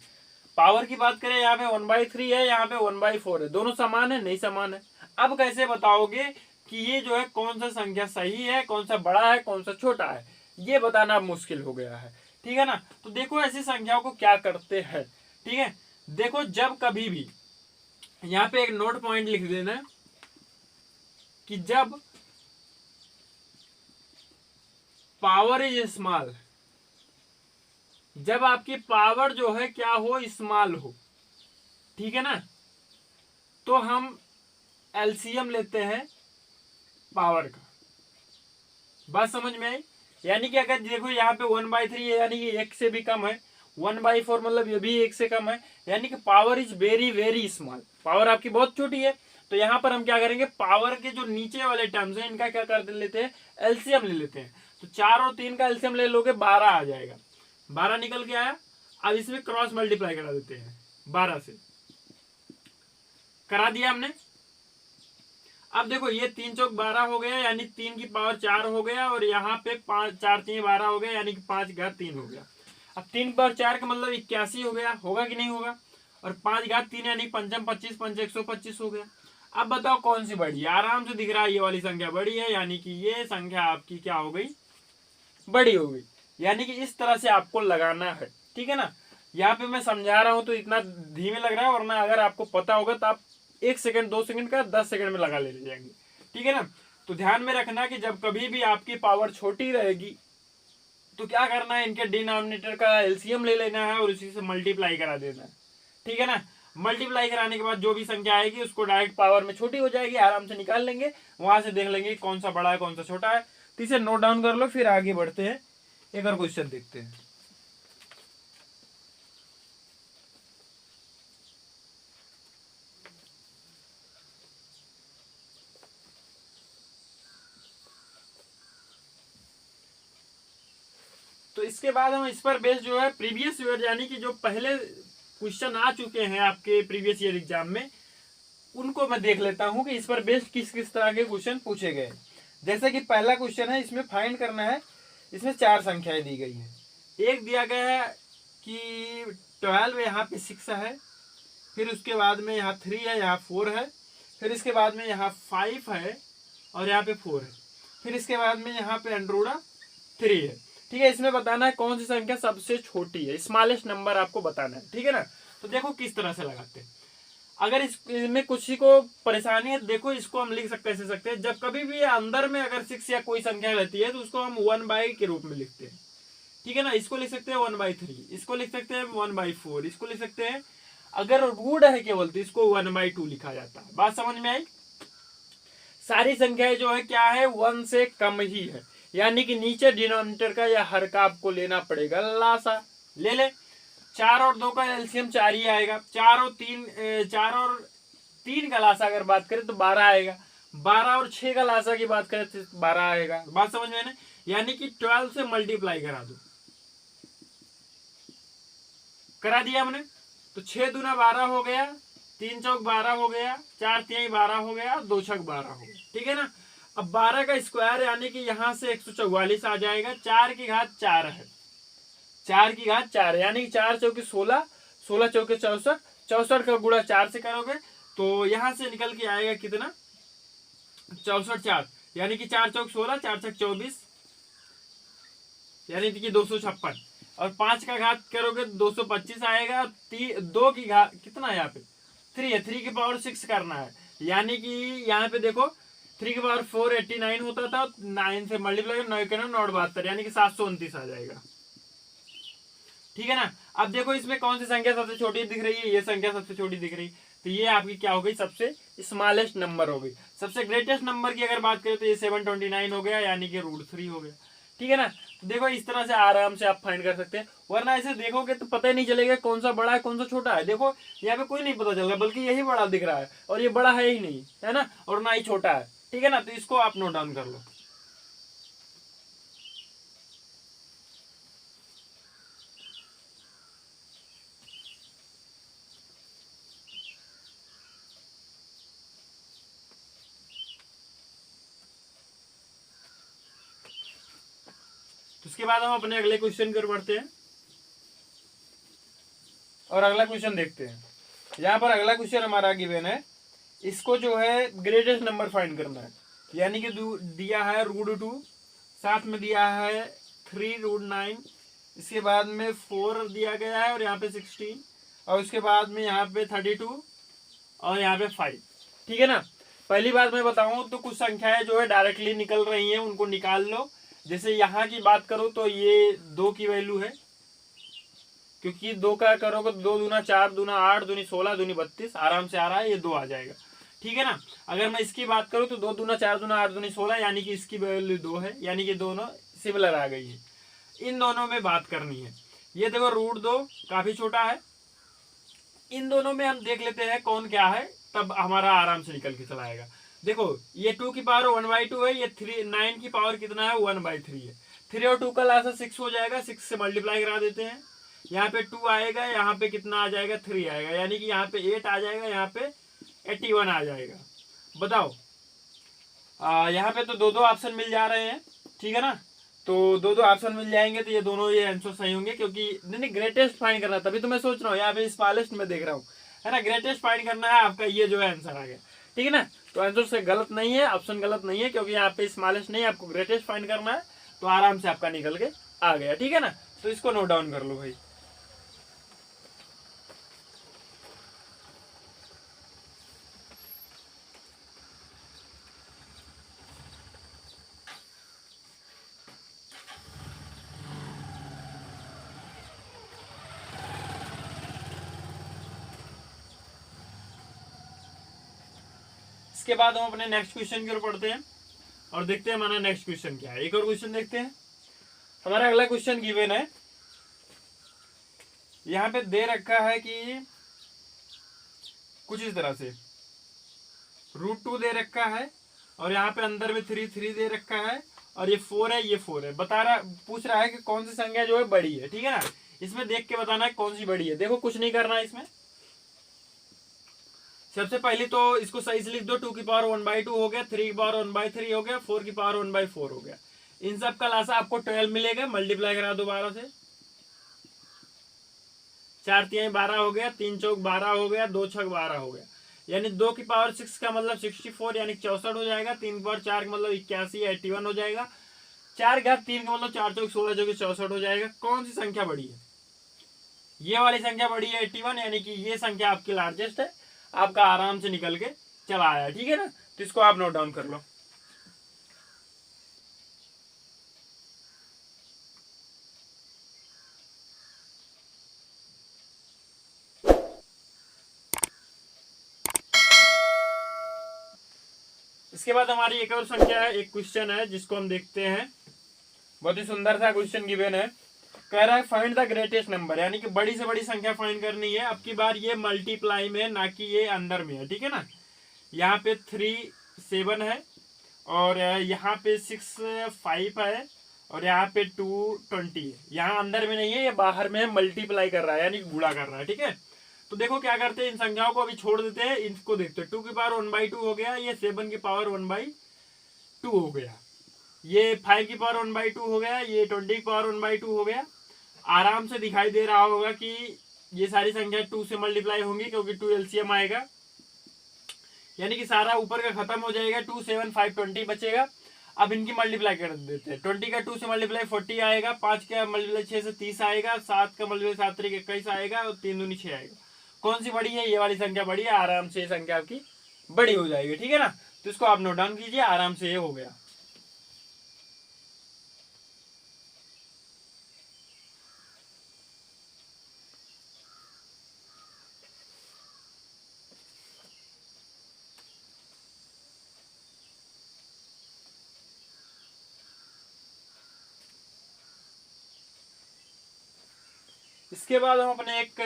पावर की बात करें यहाँ पे 1/3 है, यहाँ पे 1/4 है। दोनों समान है? नहीं समान है। अब कैसे बताओगे कि ये जो है कौन सा संख्या सही है, कौन सा बड़ा है, कौन सा छोटा है? ये बताना मुश्किल हो गया है। ठीक है ना, तो देखो ऐसी संख्याओं को क्या करते हैं। ठीक है, देखो जब कभी भी यहाँ पे एक नोट पॉइंट लिख देना कि जब पावर इज स्मॉल, जब आपकी पावर जो है क्या हो, स्मॉल हो, ठीक है ना, तो हम एलसीएम लेते हैं पावर का। बात समझ में आई? यानी कि अगर देखो यहाँ पे 1/3 है, यानी कि 1 से भी कम है, 1/4 मतलब ये भी 1 से कम है, यानी कि power is very very small, power आपकी बहुत छोटी है। तो यहाँ पर हम क्या करेंगे, पावर के जो नीचे वाले टर्म्स हैं इनका क्या कर लेते हैं, एलसीएम ले लेते हैं। तो 4 और 3 का एलसीएम ले लोगे 12 आ जाएगा, 12 निकल के आया। अब इसमें क्रॉस मल्टीप्लाई करा देते हैं, 12 से करा दिया हमने। अब देखो ये 3 चौक 12 हो गया, यानी 3 की पावर 4 हो गया, और यहाँ पे 5 4 3 12 हो गया, यानी कि 5 घात 3 हो गया। अब 3/4 का मतलब 81 हो गया, होगा कि नहीं होगा। और 5 घात 3 यानी पंचम 25, पंच 125 हो गया। अब बताओ कौन सी बड़ी है, आराम से दिख रहा है ये वाली संख्या बड़ी है, यानी कि ये संख्या आपकी क्या हो गई, बड़ी हो गई। यानी कि इस तरह से आपको लगाना है, ठीक है ना। यहाँ पे मैं समझा रहा हूं तो इतना धीमे लग रहा है, वरना अगर आपको पता होगा तो आप 1 सेकंड 2 सेकंड का 10 सेकंड में लगा ले जाएंगे, ठीक है ना। तो ध्यान में रखना कि जब कभी भी आपकी पावर छोटी रहेगी तो क्या करना है, इनके डिनोमिनेटर का एलसीएम ले लेना है और उसी से मल्टीप्लाई करा देना है, ठीक है ना। मल्टीप्लाई कराने के बाद जो भी संख्या आएगी उसको डायरेक्ट पावर में छोटी हो जाएगी, आराम से निकाल लेंगे, वहां से देख लेंगे कौन सा बड़ा है कौन सा छोटा है। तो इसे नोट डाउन कर लो, फिर आगे बढ़ते हैं, एक और क्वेश्चन देखते हैं। तो इसके बाद हम इस पर बेस जो है प्रीवियस ईयर यानी कि जो पहले क्वेश्चन आ चुके हैं आपके प्रीवियस ईयर एग्जाम में, उनको मैं देख लेता हूं कि इस पर बेस्ड किस किस तरह के क्वेश्चन पूछे गए। जैसे कि पहला क्वेश्चन है, इसमें फाइंड करना है, इसमें 4 संख्याएं दी गई हैं। एक दिया गया है कि 12, यहाँ पे 6 है, फिर उसके बाद में यहाँ 3 है, यहाँ 4 है, फिर इसके बाद में यहाँ 5 है और यहाँ पे 4 है, फिर इसके बाद में यहाँ पे अंडरूडा 3 है, ठीक है। इसमें बताना है कौन सी संख्या सबसे छोटी है, स्मॉलेस्ट नंबर आपको बताना है, ठीक है ना। तो देखो किस तरह से लगाते हैं। अगर इसमें कुछ को परेशानी है, देखो इसको हम लिख सकते हैं, जब कभी भी अंदर में अगर 6 या कोई संख्या रहती है तो उसको हम 1/, के रूप में लिखते हैं, ठीक है ना। इसको लिख सकते हैं 1/3, इसको लिख सकते हैं 1/4, इसको लिख सकते हैं, अगर रूट है केवल तो इसको 1/2 लिखा जाता है। बात समझ में आई। सारी संख्याएं जो है क्या है, 1 से कम ही है, यानी कि नीचे डिनोमिनेटर का या हर का आपको लेना पड़ेगा लासा। ले ले, 4 और 2 का एलसीएम 4 ही आएगा, 4 और 3 का लासा अगर बात करें तो 12 आएगा, 12 और 6 का लासा की बात करें तो 12 आएगा। बात समझ में ना, यानी कि 12 से मल्टीप्लाई करा दो, करा दिया हमने, तो 6 दूना 12 हो गया, 3 चौक 12 हो गया, 4 तिहाई 12 हो गया, 2 छक 12 हो गया, ठीक है ना। अब 12 का स्क्वायर यानी कि यहां से 144 आ जाएगा, 4 की घात 4 है, 4 की घात 4 यानी कि 4 चौके 16, 16 चौके 64, 64 का गुणा 4 से करोगे तो यहां से निकल के आएगा कितना, 64 4, यानी कि 4 चौक 16, 4 छक 24, यानी कि 256, और 5 का घात करोगे 225 आएगा। 2 की घात कितना है यहाँ पे, 3 है, 3 की पावर 6 करना है, यानी कि यहाँ पे देखो 3 की पावर 4 89 होता था, 9 से मल्टीप्लाई 9 के 9 72, यानी कि 729 आ जाएगा, ठीक है ना। अब देखो इसमें कौन सी संख्या सबसे छोटी दिख रही है, ये संख्या सबसे छोटी दिख रही, तो ये आपकी क्या हो गई, सबसे स्मॉलेस्ट नंबर हो गई। सबसे ग्रेटेस्ट नंबर की अगर बात करें तो ये 729 हो गया, यानी कि √3 हो गया, ठीक है ना। तो देखो इस तरह से आराम से आप फाइंड कर सकते हैं, वरना ऐसे देखोगे तो पता ही नहीं चलेगा कौन सा बड़ा है कौन सा छोटा है। देखो यहाँ पे कोई नहीं पता चल रहा, बल्कि यही बड़ा दिख रहा है और ये बड़ा है ही नहीं, है ना, और ना ही छोटा है, ठीक है ना। तो इसको आप नोट डाउन कर लो। तो उसके बाद हम अपने अगले क्वेश्चन की ओर बढ़ते हैं और अगला क्वेश्चन देखते हैं। यहाँ पर अगला क्वेश्चन हमारा गिवन है, इसको जो है ग्रेटेस्ट नंबर फाइंड करना है, यानी कि दिया है √2, साथ में दिया है 3√9, इसके बाद में 4 दिया गया है और यहाँ पे 16, और उसके बाद में यहाँ पे 32 और यहाँ पे 5, ठीक है ना। पहली बात मैं बताऊं तो कुछ संख्याएं जो है डायरेक्टली निकल रही हैं, उनको निकाल लो। जैसे यहाँ की बात करो तो ये 2 की वैल्यू है, क्योंकि 2 का करोगे तो 2 दूना 4, दूना 8, दूनी 16, दूनी 32 आराम से आ रहा है, ये 2 आ जाएगा, ठीक है ना। अगर मैं इसकी बात करूं तो 2 दूना 4, दूना 8, दूनी 16, यानी कि इसकी वैल्यू 2 है, यानी कि दोनों सिमिलर आ गई है। इन दोनों में बात करनी है। ये देखो √2 काफी छोटा है, इन दोनों में हम देख लेते हैं कौन क्या है, तब हमारा आराम से निकल के चला आएगा। देखो ये 2 की पावर 1/2 है, ये 9 की पावर कितना है, 1/3 है। 3 और 2 का लासा 6 हो जाएगा, 6 से मल्टीप्लाई करा देते हैं, यहाँ पे 2 आएगा, यहाँ पे कितना आ जाएगा, 3 आएगा, यानी कि यहाँ पे 8 आ जाएगा, यहाँ पे 81 आ जाएगा। बताओ यहाँ पे तो 2 ऑप्शन मिल जा रहे हैं, ठीक है ना। तो दो दो ऑप्शन मिल जाएंगे, तो ये दोनों ये आंसर सही होंगे, क्योंकि नहीं ग्रेटेस्ट फाइंड करना, तभी तो मैं सोच रहा हूँ यहाँ पे स्मॉलेस्ट में देख रहा हूँ, है ना। ग्रेटेस्ट फाइंड करना है आपका, ये जो है आंसर आ गया, ठीक है ना। तो आंसर से गलत नहीं है, ऑप्शन गलत नहीं है, क्योंकि यहाँ पे स्मॉलेस्ट नहीं, आपको ग्रेटेस्ट फाइंड करना है, तो आराम से आपका निकल के आ गया, ठीक है ना। तो इसको नोट डाउन कर लो भाई। इसके बाद हम अपने नेक्स्ट क्वेश्चन की ओर पढ़ते हैं और देखते हैं हमारा नेक्स्ट क्वेश्चन क्या है। एक और क्वेश्चन देखते हैं। हमारा अगला क्वेश्चन गिवन है, यहाँ पे दे रखा है कि कुछ इस तरह से √2 दे रखा है, और यहाँ पे अंदर में 3 दे रखा है, और ये 4 है, ये 4 है। पूछ रहा है कि कौन सी संख्या जो है बड़ी है, ठीक है ना। इसमें देख के बताना है कौन सी बड़ी है। देखो कुछ नहीं करना है इसमें, सबसे पहले तो इसको सही से लिख दो। 2 की पावर 1/2 हो गया, 3 की पावर 1/3 हो गया, 4 की पावर 1/4 हो गया। इन सब का लासा आपको 12 मिलेगा। मल्टीप्लाई करा दो 12 से, 4 तिहाई 12 हो गया, 3 चौक 12 हो गया, 2 छक 12 हो गया। यानी 2 की पावर 6 का मतलब 64 यानी 64 हो जाएगा। 3 की पावर 4 का मतलब 81 81 हो जाएगा। 4 घात 3 का मतलब 4 चौक 16 जो कि 64 हो जाएगा। कौन सी संख्या बड़ी है? ये वाली संख्या बड़ी है 81, यानी कि ये संख्या आपकी लार्जेस्ट है, आपका आराम से निकल के चला आया, ठीक है ना। तो इसको आप नोट डाउन कर लो। इसके बाद हमारी एक और संख्या है, एक क्वेश्चन है जिसको हम देखते हैं। बहुत ही सुंदर सा क्वेश्चन गिवन है। कह रहा है फाइंड द ग्रेटेस्ट नंबर, यानी कि बड़ी से बड़ी संख्या फाइंड करनी है। अब की बार ये मल्टीप्लाई में, ना कि ये अंदर में है, ठीक है ना। यहाँ पे 3 7 है, और यहाँ पे 6 5 है, और यहाँ पे 2 20 है। यहाँ अंदर में नहीं है, ये बाहर में मल्टीप्लाई कर रहा है, यानी गुणा कर रहा है, ठीक है। तो देखो क्या करते हैं, इन संख्याओं को अभी छोड़ देते हैं, इनको देखते हैं। 2 की पावर 1/2 हो गया, ये 7 की पावर 1/2 हो गया, ये 5 की पावर 1/2 हो गया, ये 20 की पावर 1/2 हो गया। आराम से दिखाई दे रहा होगा कि ये सारी संख्या 2 से मल्टीप्लाई होंगी, क्योंकि 2 एलसीएम आएगा, यानी कि सारा ऊपर का खत्म हो जाएगा। 2 7 5 20 बचेगा। अब इनकी मल्टीप्लाई कर देते हैं। 20 का 2 से मल्टीप्लाई 40 आएगा, 5 का मल्टीप्लाई 6 से 30 आएगा, 7 का मल्टीप्लाई 7 3 21 आएगा, और 3 दूनी 6 आएगा। कौन सी बड़ी है? ये वाली संख्या बड़ी है, आराम से ये संख्या आपकी बड़ी हो जाएगी, ठीक है ना। तो इसको आप नोट डाउन कीजिए, आराम से ये हो गया। इसके बाद हम अपने एक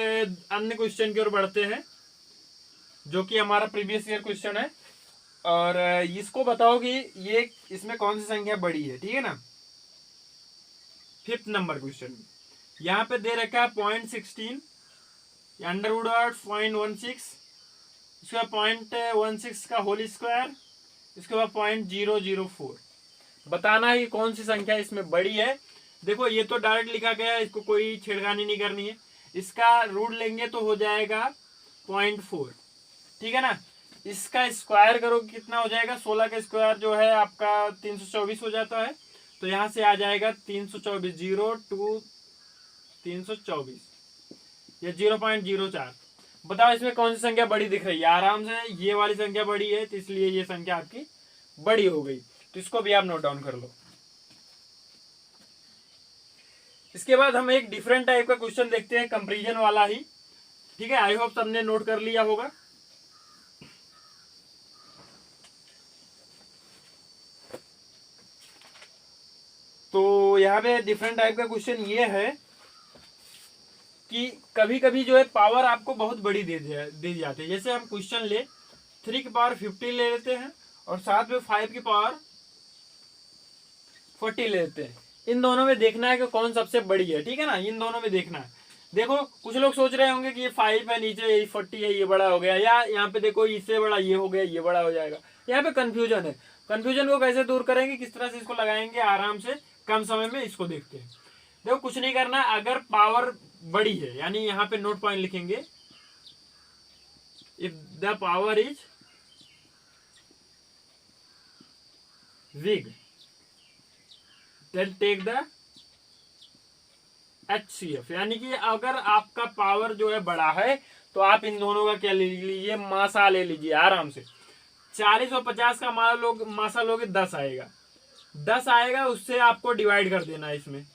अन्य क्वेश्चन की ओर बढ़ते हैं, जो कि हमारा प्रीवियस ईयर क्वेश्चन है, और इसको बताओ कि ये इसमें कौन सी संख्या बड़ी है, ठीक है ना। 5th नंबर क्वेश्चन यहाँ पे दे रखा है 0.16, √0.16, इसके बाद 0.16 का होल स्क्वायर, इसके बाद 0.004। बताना है कि कौन सी संख्या इसमें बड़ी है। देखो ये तो डायरेक्ट लिखा गया है, इसको कोई छेड़खानी नहीं करनी है। इसका रूट लेंगे तो हो जाएगा 0.4, ठीक है ना। इसका स्क्वायर करो कितना हो जाएगा? 16 का स्क्वायर जो है आपका 324 हो जाता है। तो यहाँ से आ जाएगा 324, 0 324, या 0.04। बताओ इसमें कौन सी संख्या बड़ी दिख रही है? आराम से ये वाली संख्या बड़ी है, तो इसलिए ये संख्या आपकी बड़ी हो गई। तो इसको भी आप नोट डाउन कर लो। इसके बाद हम एक डिफरेंट टाइप का क्वेश्चन देखते हैं, कंपैरिजन वाला ही, ठीक है। आई होप सबने नोट कर लिया होगा। तो यहाँ पे डिफरेंट टाइप का क्वेश्चन ये है कि कभी कभी जो है पावर आपको बहुत बड़ी दे जाती है। जैसे हम क्वेश्चन ले 3 की पावर 50 ले लेते हैं, और साथ में 5 की पावर 40 ले लेते हैं। इन दोनों में देखना है कि कौन सबसे बड़ी है, ठीक है ना। इन दोनों में देखना है। देखो कुछ लोग सोच रहे होंगे कि ये 5 है, नीचे 40 है, ये बड़ा हो गया, या यहाँ पे देखो इससे बड़ा ये हो गया, ये बड़ा हो जाएगा। यहाँ पे कंफ्यूजन है। कंफ्यूजन को कैसे दूर करेंगे, किस तरह से इसको लगाएंगे? आराम से कम समय में इसको देखते हैं। देखो कुछ नहीं करना, अगर पावर बड़ी है यानी यहाँ पे नोट पॉइंट लिखेंगे, if the power is big then take the HCF, यानी कि अगर आपका पावर जो है बड़ा है तो आप इन दोनों का क्या ले लीजिए, मासा ले लीजिए आराम से। 40 और 50 का मासा लोगे 10 आएगा, 10 आएगा, उससे आपको डिवाइड कर देना है। इसमें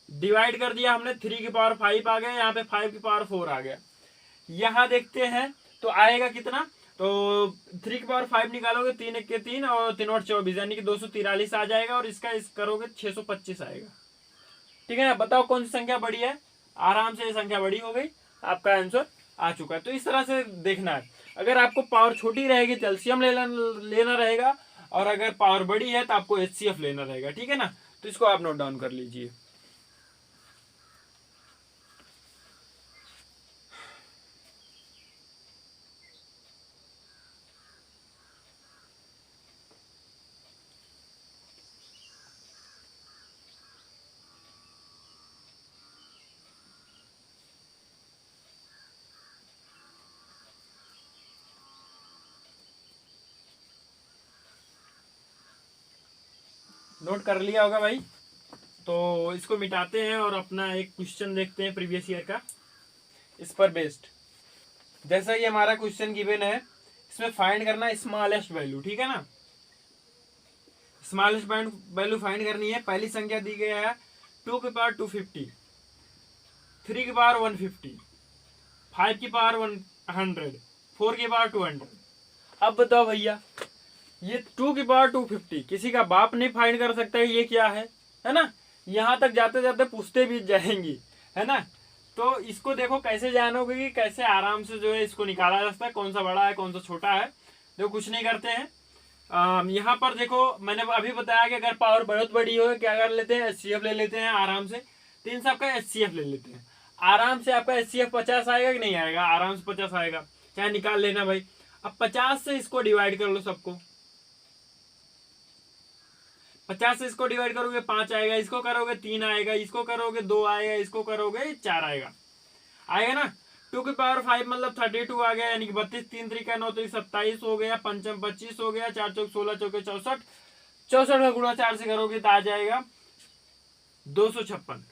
डिवाइड कर दिया हमने, 3 की पावर 5 आ गया, यहाँ पे 5 की पावर 4 आ गया। यहाँ देखते हैं तो आएगा कितना, तो 3 की पावर 5 निकालोगे, 3 एक के 3 और 3 और 24 यानी कि 243 आ जाएगा, और इसका इस करोगे 625 आएगा। ठीक है ना, बताओ कौन सी संख्या बड़ी है। आराम से ये संख्या बड़ी हो गई, आपका आंसर आ चुका है। तो इस तरह से देखना है, अगर आपको पावर छोटी रहेगी तो एलसीएम लेना रहेगा, और अगर पावर बड़ी है तो आपको एचसीएफ लेना रहेगा। ठीक है ना, तो इसको आप नोट डाउन कर लीजिए। नोट कर लिया होगा भाई, तो इसको मिटाते हैं और अपना एक क्वेश्चन देखते हैं प्रीवियस ईयर का, इस पर बेस्ड। जैसा कि हमारा क्वेश्चन गिवन है, इसमें फाइंड करना है स्मॉलेस्ट वैल्यू। ठीक है ना, स्मॉलेस्ट वैल्यू फाइंड करनी है। पहली संख्या दी गई है 2 की पावर 250, 3 की पावर 150, 5 की पावर 100, 4 की पावर 200। अब बताओ भैया, ये 2 की पावर 250 किसी का बाप नहीं फाइंड कर सकता है, ये क्या है ना। यहाँ तक जाते जाते पूछते भी जाएंगी, है ना। तो इसको देखो कैसे जानोगे कि कैसे आराम से जो है इसको निकाला जा सकता है, कौन सा बड़ा है कौन सा छोटा है। देखो कुछ नहीं करते हैं, यहाँ पर देखो मैंने अभी बताया कि अगर पावर बहुत बड़ी हो क्या कर लेते हैं, एचसीएफ ले लेते हैं आराम से। 3 से आपका एचसीएफ ले लेते हैं आराम से। आपका एचसीएफ 50 आएगा कि नहीं आएगा, आराम से 50 आएगा, चाहे निकाल लेना भाई। अब 50 से इसको डिवाइड कर लो सबको, 50 से इसको डिवाइड करोगे 5 आएगा, इसको करोगे 3 आएगा, इसको करोगे 2 आएगा, इसको करोगे 4 आएगा, आएगा ना। 2 की पावर 5 मतलब 32 आ गया, यानी कि 32, 3 3 9 3 27 हो गया, 5 25 हो गया, 4 चौक 16 चौके 64, 64 का गुणा 4 से करोगे तो आ जाएगा 256,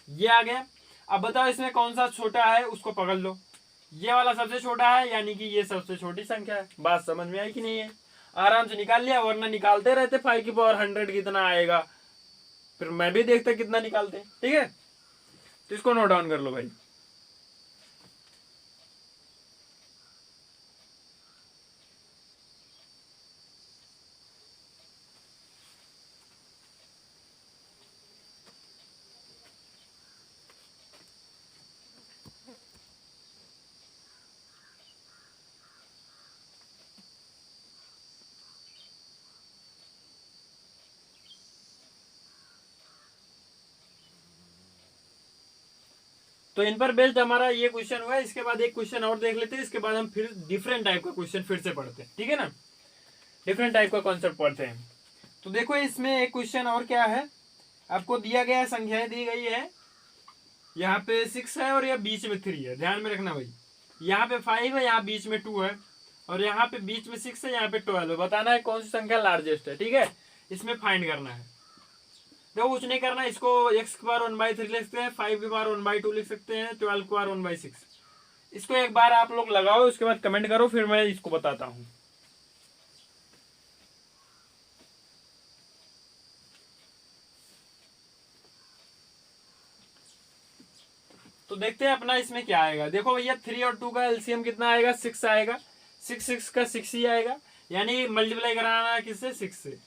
ये आ गया। अब बताओ इसमें कौन सा छोटा है, उसको पकड़ लो। ये वाला सबसे छोटा है, यानी कि ये सबसे छोटी संख्या है। बात समझ में आई कि नहीं है, आराम से निकाल लिया, वरना निकालते रहते 5 की पावर 100 कितना आएगा, फिर मैं भी देखता कितना निकालते। ठीक है, तो इसको नोट डाउन कर लो भाई। तो इन पर बेस्ड हमारा ये क्वेश्चन हुआ। इसके बाद एक क्वेश्चन और देख लेते हैं, इसके बाद हम फिर डिफरेंट टाइप का क्वेश्चन फिर से पढ़ते हैं। ठीक है ना, डिफरेंट टाइप का कॉन्सेप्ट पढ़ते हैं। तो देखो इसमें एक क्वेश्चन और क्या है, आपको दिया गया है, संख्याएं दी गई है। यहाँ पे 6 है और यह बीच में 3 है, ध्यान में रखना भाई। यहाँ पे 5 है, यहाँ बीच में 2 है, और यहाँ पे बीच में 6 है, यहाँ पे 12 है। बताना है कौन सी संख्या लार्जेस्ट है। ठीक है, इसमें फाइंड करना है। देखो कुछ नहीं करना, इसको x की पावर 1/3 लिख सकते हैं, 5 की पावर 1/2 लिख सकते हैं, 12 की पावर 1/6। इसको एक बार आप लोग लगाओ, उसके बाद कमेंट करो, फिर मैं इसको बताता हूँ। तो देखते हैं अपना इसमें क्या आएगा। देखो भैया 3 और 2 का एलसीएम कितना आएगा, 6 आएगा। 6 का 6 ही आएगा, यानी मल्टीप्लाई कराना है किससे, 6 से।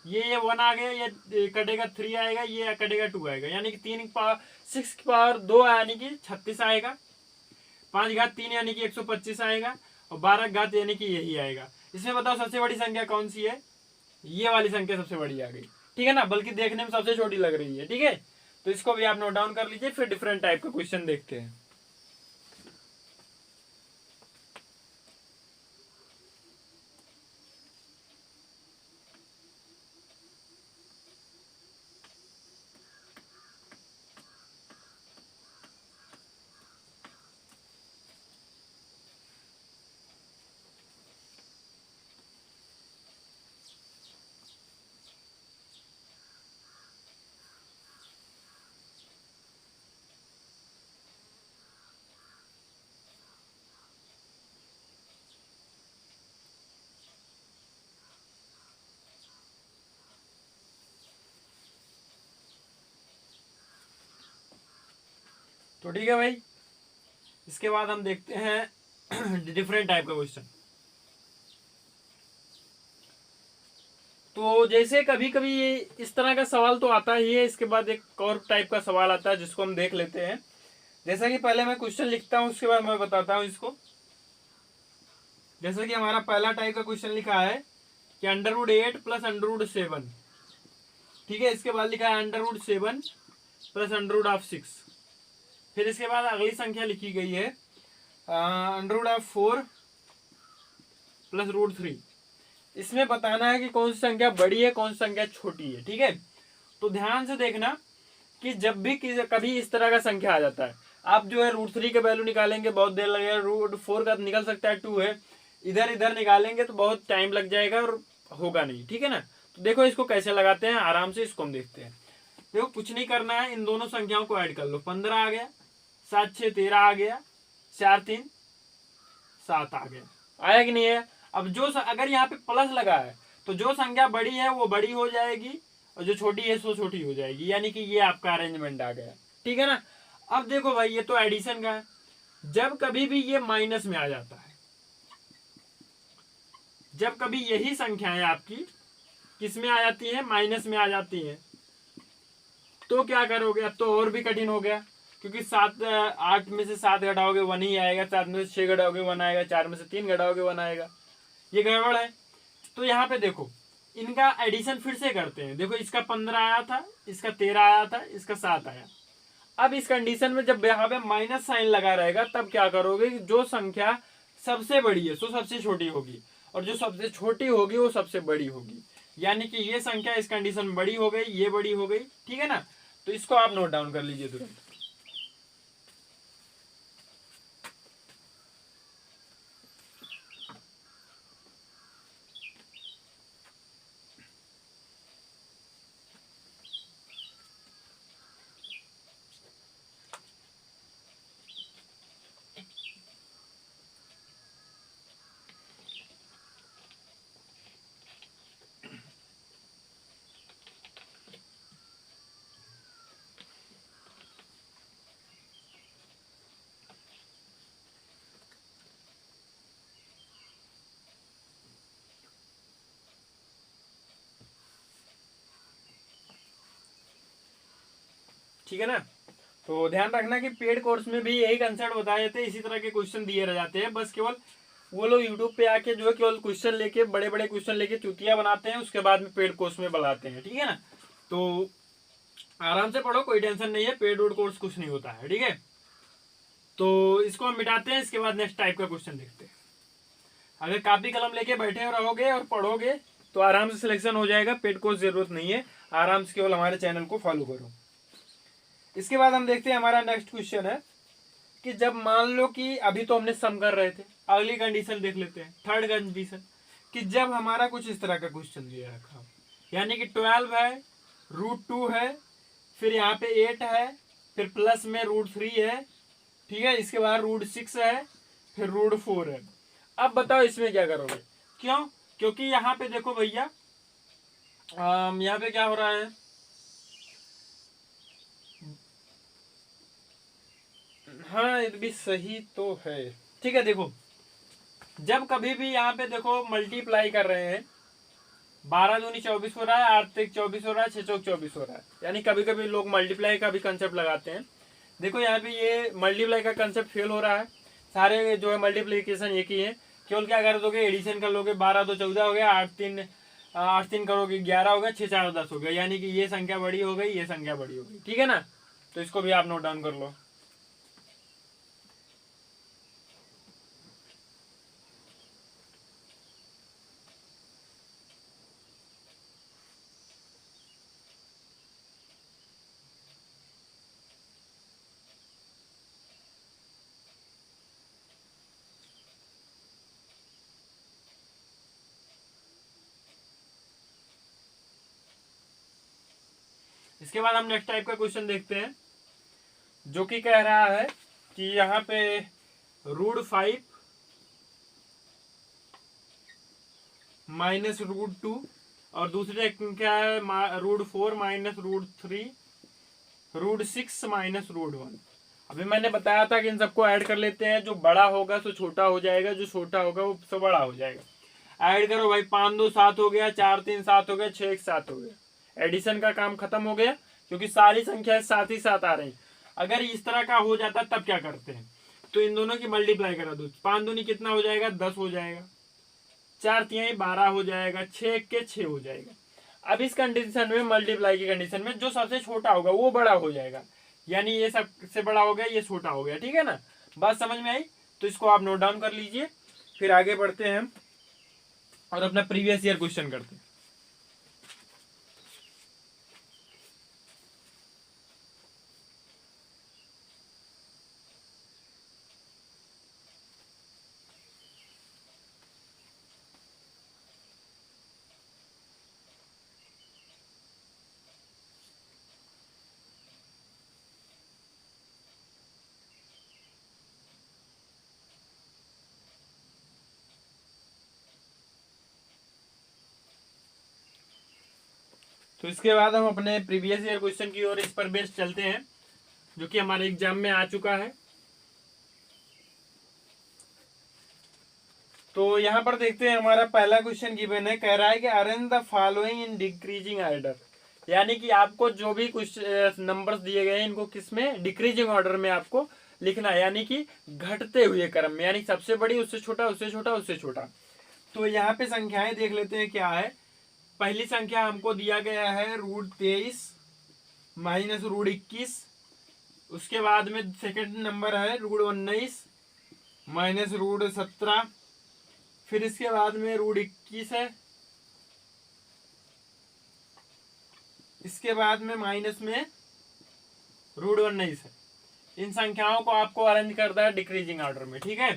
ये 1 आ गया, ये कटेगा 3 आएगा, ये कटेगा 2 आएगा, यानी कि 3 की पावर 6 की पावर 2 यानी कि 36 आएगा। 5 घात 3 यानी कि 125 आएगा, और 12 घात यानी कि यही आएगा। इसमें बताओ सबसे बड़ी संख्या कौन सी है, ये वाली संख्या सबसे बड़ी आ गई। ठीक है ना, बल्कि देखने में सबसे छोटी लग रही है। ठीक है, तो इसको भी आप नोट डाउन कर लीजिए, फिर डिफरेंट टाइप का क्वेश्चन देखते हैं। तो ठीक है भाई, इसके बाद हम देखते हैं डिफरेंट टाइप का क्वेश्चन। तो जैसे कभी कभी इस तरह का सवाल तो आता ही है, इसके बाद एक और टाइप का सवाल आता है जिसको हम देख लेते हैं। जैसा कि पहले मैं क्वेश्चन लिखता हूं, उसके बाद मैं बताता हूं इसको। जैसे कि हमारा पहला टाइप का क्वेश्चन लिखा है कि √8 प्लस √7, ठीक है। इसके बाद लिखा है √7 प्लस √6। फिर इसके बाद अगली संख्या लिखी गई है √4 प्लस √3। इसमें बताना है कि कौन सी संख्या बड़ी है, कौन सी संख्या छोटी है, ठीक है। तो ध्यान से देखना कि जब भी कभी इस तरह का संख्या आ जाता है, आप जो है √3 के वैल्यू निकालेंगे बहुत देर लगेगा, √4 का निकल सकता है 2 है, इधर इधर निकालेंगे तो बहुत टाइम लग जाएगा और होगा नहीं, ठीक है ना। तो देखो इसको कैसे लगाते हैं, आराम से इसको हम देखते हैं। देखो कुछ नहीं करना है, इन दोनों संख्याओं को ऐड कर लो। 15 आ गया, 7 6 13 आ गया, 4 3 7 आ गया, आया कि नहीं है। अब जो अगर यहाँ पे प्लस लगा है तो जो संख्या बड़ी है वो बड़ी हो जाएगी और जो छोटी है वो छोटी हो जाएगी, यानी कि ये आपका अरेंजमेंट आ गया, ठीक है ना। अब देखो भाई, ये तो एडिशन का है। जब कभी भी ये माइनस में आ जाता है, जब कभी यही संख्याएं आपकी किस में आ जाती है, माइनस में आ जाती है, तो क्या करोगे। अब तो और भी कठिन हो गया, क्योंकि 8 में से 7 घटाओगे 1 ही आएगा, 7 में से 6 घटाओगे 1 आएगा, 4 में से 3 घटाओगे 1 आएगा, ये गड़बड़ है। तो यहाँ पे देखो इनका एडिशन फिर से करते हैं। देखो इसका 15 आया था, इसका 13 आया था, इसका 7 आया। अब इस कंडीशन में जब यहाँ पे माइनस साइन लगा रहेगा तब क्या करोगे, जो संख्या सबसे बड़ी है वो सबसे छोटी होगी और जो सबसे छोटी होगी वो सबसे बड़ी होगी, यानी कि ये संख्या इस कंडीशन में बड़ी हो गई, ये बड़ी हो गई, ठीक है ना। तो इसको आप नोट डाउन कर लीजिए तुरंत। ठीक है ना। तो ध्यान रखना कि पेड कोर्स में भी यही कंसेप्ट बताए जाते हैं, इसी तरह के क्वेश्चन दिए रह जाते हैं। बस केवल वो लोग यूट्यूब पे आके जो है केवल क्वेश्चन लेके बड़े बड़े क्वेश्चन लेके चुतिया बनाते हैं, उसके बाद में पेड कोर्स में बढ़ाते हैं, ठीक है ना। तो आराम से पढ़ो, कोई टेंशन नहीं है, पेड वोड कोर्स कुछ नहीं होता है, ठीक है। तो इसको हम मिटाते हैं, इसके बाद नेक्स्ट टाइप का क्वेश्चन देखते हैं। अगर कापी कलम लेके बैठे रहोगे और पढ़ोगे तो आराम से सिलेक्शन हो जाएगा, पेड कोर्स जरूरत नहीं है, आराम से केवल हमारे चैनल को फॉलो करो। इसके बाद हम देखते हैं हमारा नेक्स्ट क्वेश्चन है कि जब मान लो कि अभी तो हमने सम कर रहे थे, अगली कंडीशन देख लेते हैं, थर्ड कंडीशन, कि जब हमारा कुछ इस तरह का क्वेश्चन दिया रखा, यानी कि 12 है, √2 है, फिर यहाँ पे 8 है, फिर प्लस में √3 है, ठीक है, इसके बाद √6 है, फिर √4 है। अब बताओ इसमें क्या करोगे। क्यों, क्योंकि यहाँ पे देखो भैया, यहाँ पे क्या हो रहा है, हाँ ये भी सही तो है, ठीक है। देखो जब कभी भी यहाँ पे देखो मल्टीप्लाई कर रहे हैं, 12 दूनी 24 हो रहा है, 8 3 24 हो रहा है, 6 चौक 24 हो रहा है, यानी कभी कभी लोग मल्टीप्लाई का भी कंसेप्ट लगाते हैं। देखो यहाँ पे ये मल्टीप्लाई का कंसेप्ट फेल हो रहा है, सारे जो है मल्टीप्लीकेशन एक ही है, केवल क्या कर दोगे, एडिशन कर लोगे, 12 2 14 हो गया, 8 3 करोगे 11 हो गया, 6 4 10 हो गया, यानी कि ये संख्या बड़ी हो गई, ये संख्या बड़ी हो गई, ठीक है ना। तो इसको भी आप नोट डाउन कर लो। इसके बाद हम नेक्स्ट टाइप का क्वेश्चन देखते हैं, जो कि कह रहा है कि यहाँ पे √5 माइनस √2 और दूसरे क्या है √4 माइनस √3 √6 माइनस √1। अभी मैंने बताया था कि इन सबको ऐड कर लेते हैं, जो बड़ा होगा तो छोटा हो जाएगा, जो छोटा होगा वो तो बड़ा हो जाएगा। ऐड करो भाई, 5 2 7 हो गया, 4 3 7 हो गया, 6 1 7 हो गया। एडिशन का काम खत्म हो गया, क्योंकि सारी संख्या साथ ही साथ आ रही। अगर इस तरह का हो जाता तब क्या करते हैं, तो इन दोनों की मल्टीप्लाई करा दो। 5 दूनी कितना हो जाएगा, 10 हो जाएगा, 4 3 12 हो जाएगा, 6 के 6 हो जाएगा। अब इस कंडीशन में, मल्टीप्लाई की कंडीशन में, जो सबसे छोटा होगा वो बड़ा हो जाएगा, यानी ये सबसे बड़ा हो गया, ये छोटा हो गया। ठीक है ना, बात समझ में आई? तो इसको आप नोट डाउन कर लीजिए, फिर आगे बढ़ते हैं और अपना प्रीवियस ईयर क्वेश्चन करते हैं। तो इसके बाद हम अपने प्रीवियस ईयर क्वेश्चन की ओर इस पर बेस्ड चलते हैं, जो कि हमारे एग्जाम में आ चुका है। तो यहाँ पर देखते हैं, हमारा पहला क्वेश्चन गिवन है, कह रहा है कि arrange the following in decreasing order, यानी कि आपको जो भी कुछ नंबर्स दिए गए हैं इनको किस में, डिक्रीजिंग ऑर्डर में आपको लिखना है, यानी कि घटते हुए क्रम में, यानी सबसे बड़ी उससे छोटा, उससे छोटा, उससे छोटा। तो यहाँ पे संख्याएं देख लेते हैं क्या है। पहली संख्या हमको दिया गया है √23 माइनस √21। उसके बाद में सेकंड नंबर है √19 माइनस √17। फिर इसके बाद में √21 है, इसके बाद में माइनस में √19 है। इन संख्याओं को आपको अरेंज करना है डिक्रीजिंग ऑर्डर में। ठीक है,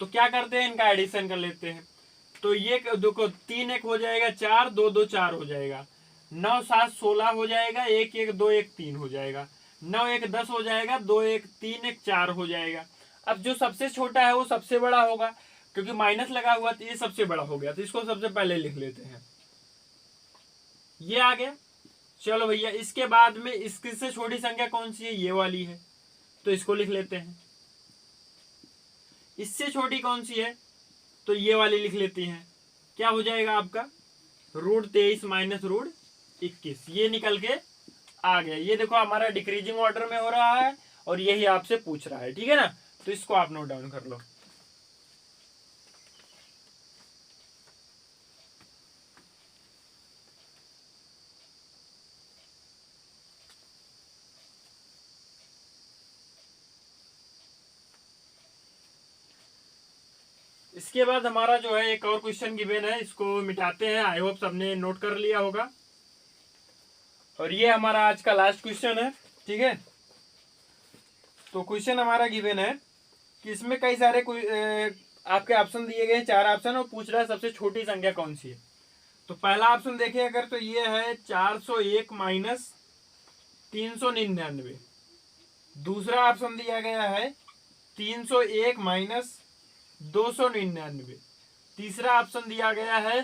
तो क्या करते हैं, इनका एडिशन कर लेते हैं। तो ये देखो, 3 1 हो जाएगा 4, 2 2 4 हो जाएगा, 9 7 16 हो जाएगा, 1 1 2 1 3 हो जाएगा, 9 1 10 हो जाएगा, 2 1 3 1 4 हो जाएगा। अब जो सबसे छोटा है वो सबसे बड़ा होगा, क्योंकि माइनस लगा हुआ तो ये सबसे बड़ा हो गया, तो इसको सबसे पहले लिख लेते हैं, ये आ गया। चलो भैया, इसके बाद में इससे छोटी संख्या कौन सी है, ये वाली है, तो इसको लिख लेते हैं। इससे छोटी कौन सी है, तो ये वाली लिख लेती हैं। क्या हो जाएगा आपका, √23 माइनस √21, ये निकल के आ गया। ये देखो हमारा डिक्रीजिंग ऑर्डर में हो रहा है और यही आपसे पूछ रहा है। ठीक है ना, तो इसको आप नोट डाउन कर लो। इसके बाद हमारा जो है एक और क्वेश्चन गिवन है, इसको मिटाते हैं। आई होप सबने नोट कर लिया होगा, और ये हमारा आज का लास्ट क्वेश्चन है। ठीक है, तो क्वेश्चन हमारा गिवन है कि इसमें कई सारे आपके ऑप्शन दिए गए हैं, 4 ऑप्शन, और पूछ रहा है सबसे छोटी संख्या कौन सी है। तो पहला ऑप्शन देखिए अगर, तो ये है 401 माइनस 399। दूसरा ऑप्शन दिया गया है 301 माइनस 299। तीसरा ऑप्शन दिया गया है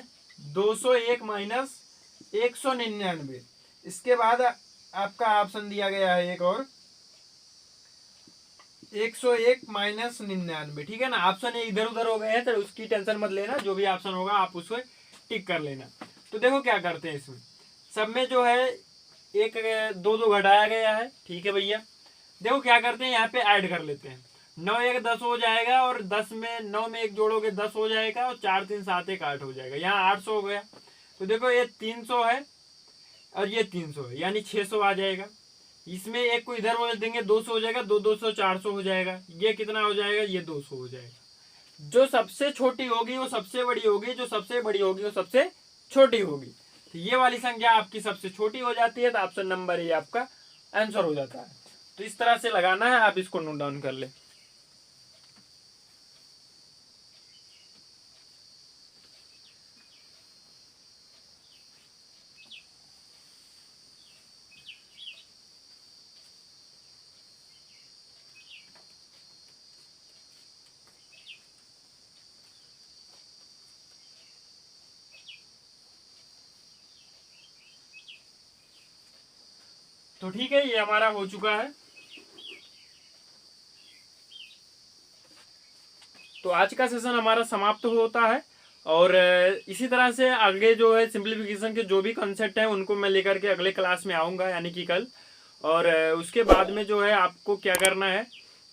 201 माइनस 199। इसके बाद आपका ऑप्शन दिया गया है एक और 101 माइनस 99। ठीक है ना, ऑप्शन इधर उधर हो गए हैं तो उसकी टेंशन मत लेना, जो भी ऑप्शन होगा आप उसको टिक कर लेना। तो देखो क्या करते हैं, इसमें सब में जो है एक 2 2 घटाया गया है। ठीक है भैया, देखो क्या करते हैं, यहाँ पे ऐड कर लेते हैं। 9 1 10 हो जाएगा, और 10 में 9 में 1 जोड़ोगे 10 हो जाएगा, और 4 3 7 1 8 हो जाएगा, यहाँ 800 हो गया। तो देखो ये 300 है और ये 300 है, यानी 600 आ जाएगा। इसमें एक को इधर बोल देंगे, 200 हो जाएगा, 2 200 400 हो जाएगा। ये कितना हो जाएगा, ये 200 हो जाएगा। जो सबसे छोटी होगी वो सबसे बड़ी होगी, जो सबसे बड़ी होगी वो सबसे छोटी होगी। तो ये वाली संख्या आपकी सबसे छोटी हो जाती है, तो ऑप्शन नंबर ये आपका आंसर हो जाता है। तो इस तरह से लगाना है, आप इसको नोट डाउन कर ले। तो ठीक है, ये हमारा हो चुका है। तो आज का सेशन हमारा समाप्त होता है और इसी तरह से आगे जो है सिंप्लीफिकेशन के जो भी कॉन्सेप्ट हैं उनको मैं लेकर के अगले क्लास में आऊँगा, यानी कि कल। और उसके बाद में जो है आपको क्या करना है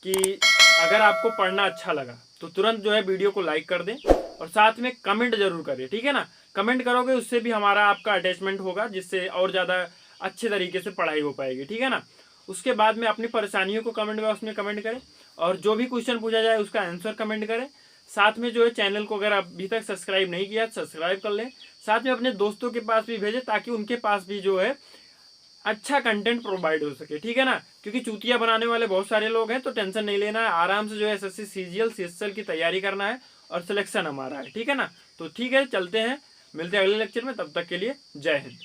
कि अगर आपको पढ़ना अच्छा लगा तो तुरंत जो है वीडियो को लाइक कर दें और साथ में कमेंट जरूर करें, ठीक है ना। कमेंट करोगे उससे भी हमारा आपका अटैचमेंट होगा, जिससे और ज़्यादा अच्छे तरीके से पढ़ाई हो पाएगी, ठीक है ना। उसके बाद में अपनी परेशानियों को कमेंट बॉक्स में कमेंट करें और जो भी क्वेश्चन पूछा जाए उसका आंसर कमेंट करें। साथ में जो है चैनल को अगर अभी तक सब्सक्राइब नहीं किया सब्सक्राइब कर लें। साथ में अपने दोस्तों के पास भी भेजें ताकि उनके पास भी जो है अच्छा कंटेंट प्रोवाइड हो सके, ठीक है ना। क्योंकि चूतिया बनाने वाले बहुत सारे लोग हैं, तो टेंशन नहीं लेना है, आराम से जो है एसएससी सीजीएल सीएसएल की तैयारी करना है और सिलेक्शन हमारा है, ठीक है ना। तो ठीक है, चलते हैं, मिलते हैं अगले लेक्चर में, तब तक के लिए जय हिंद।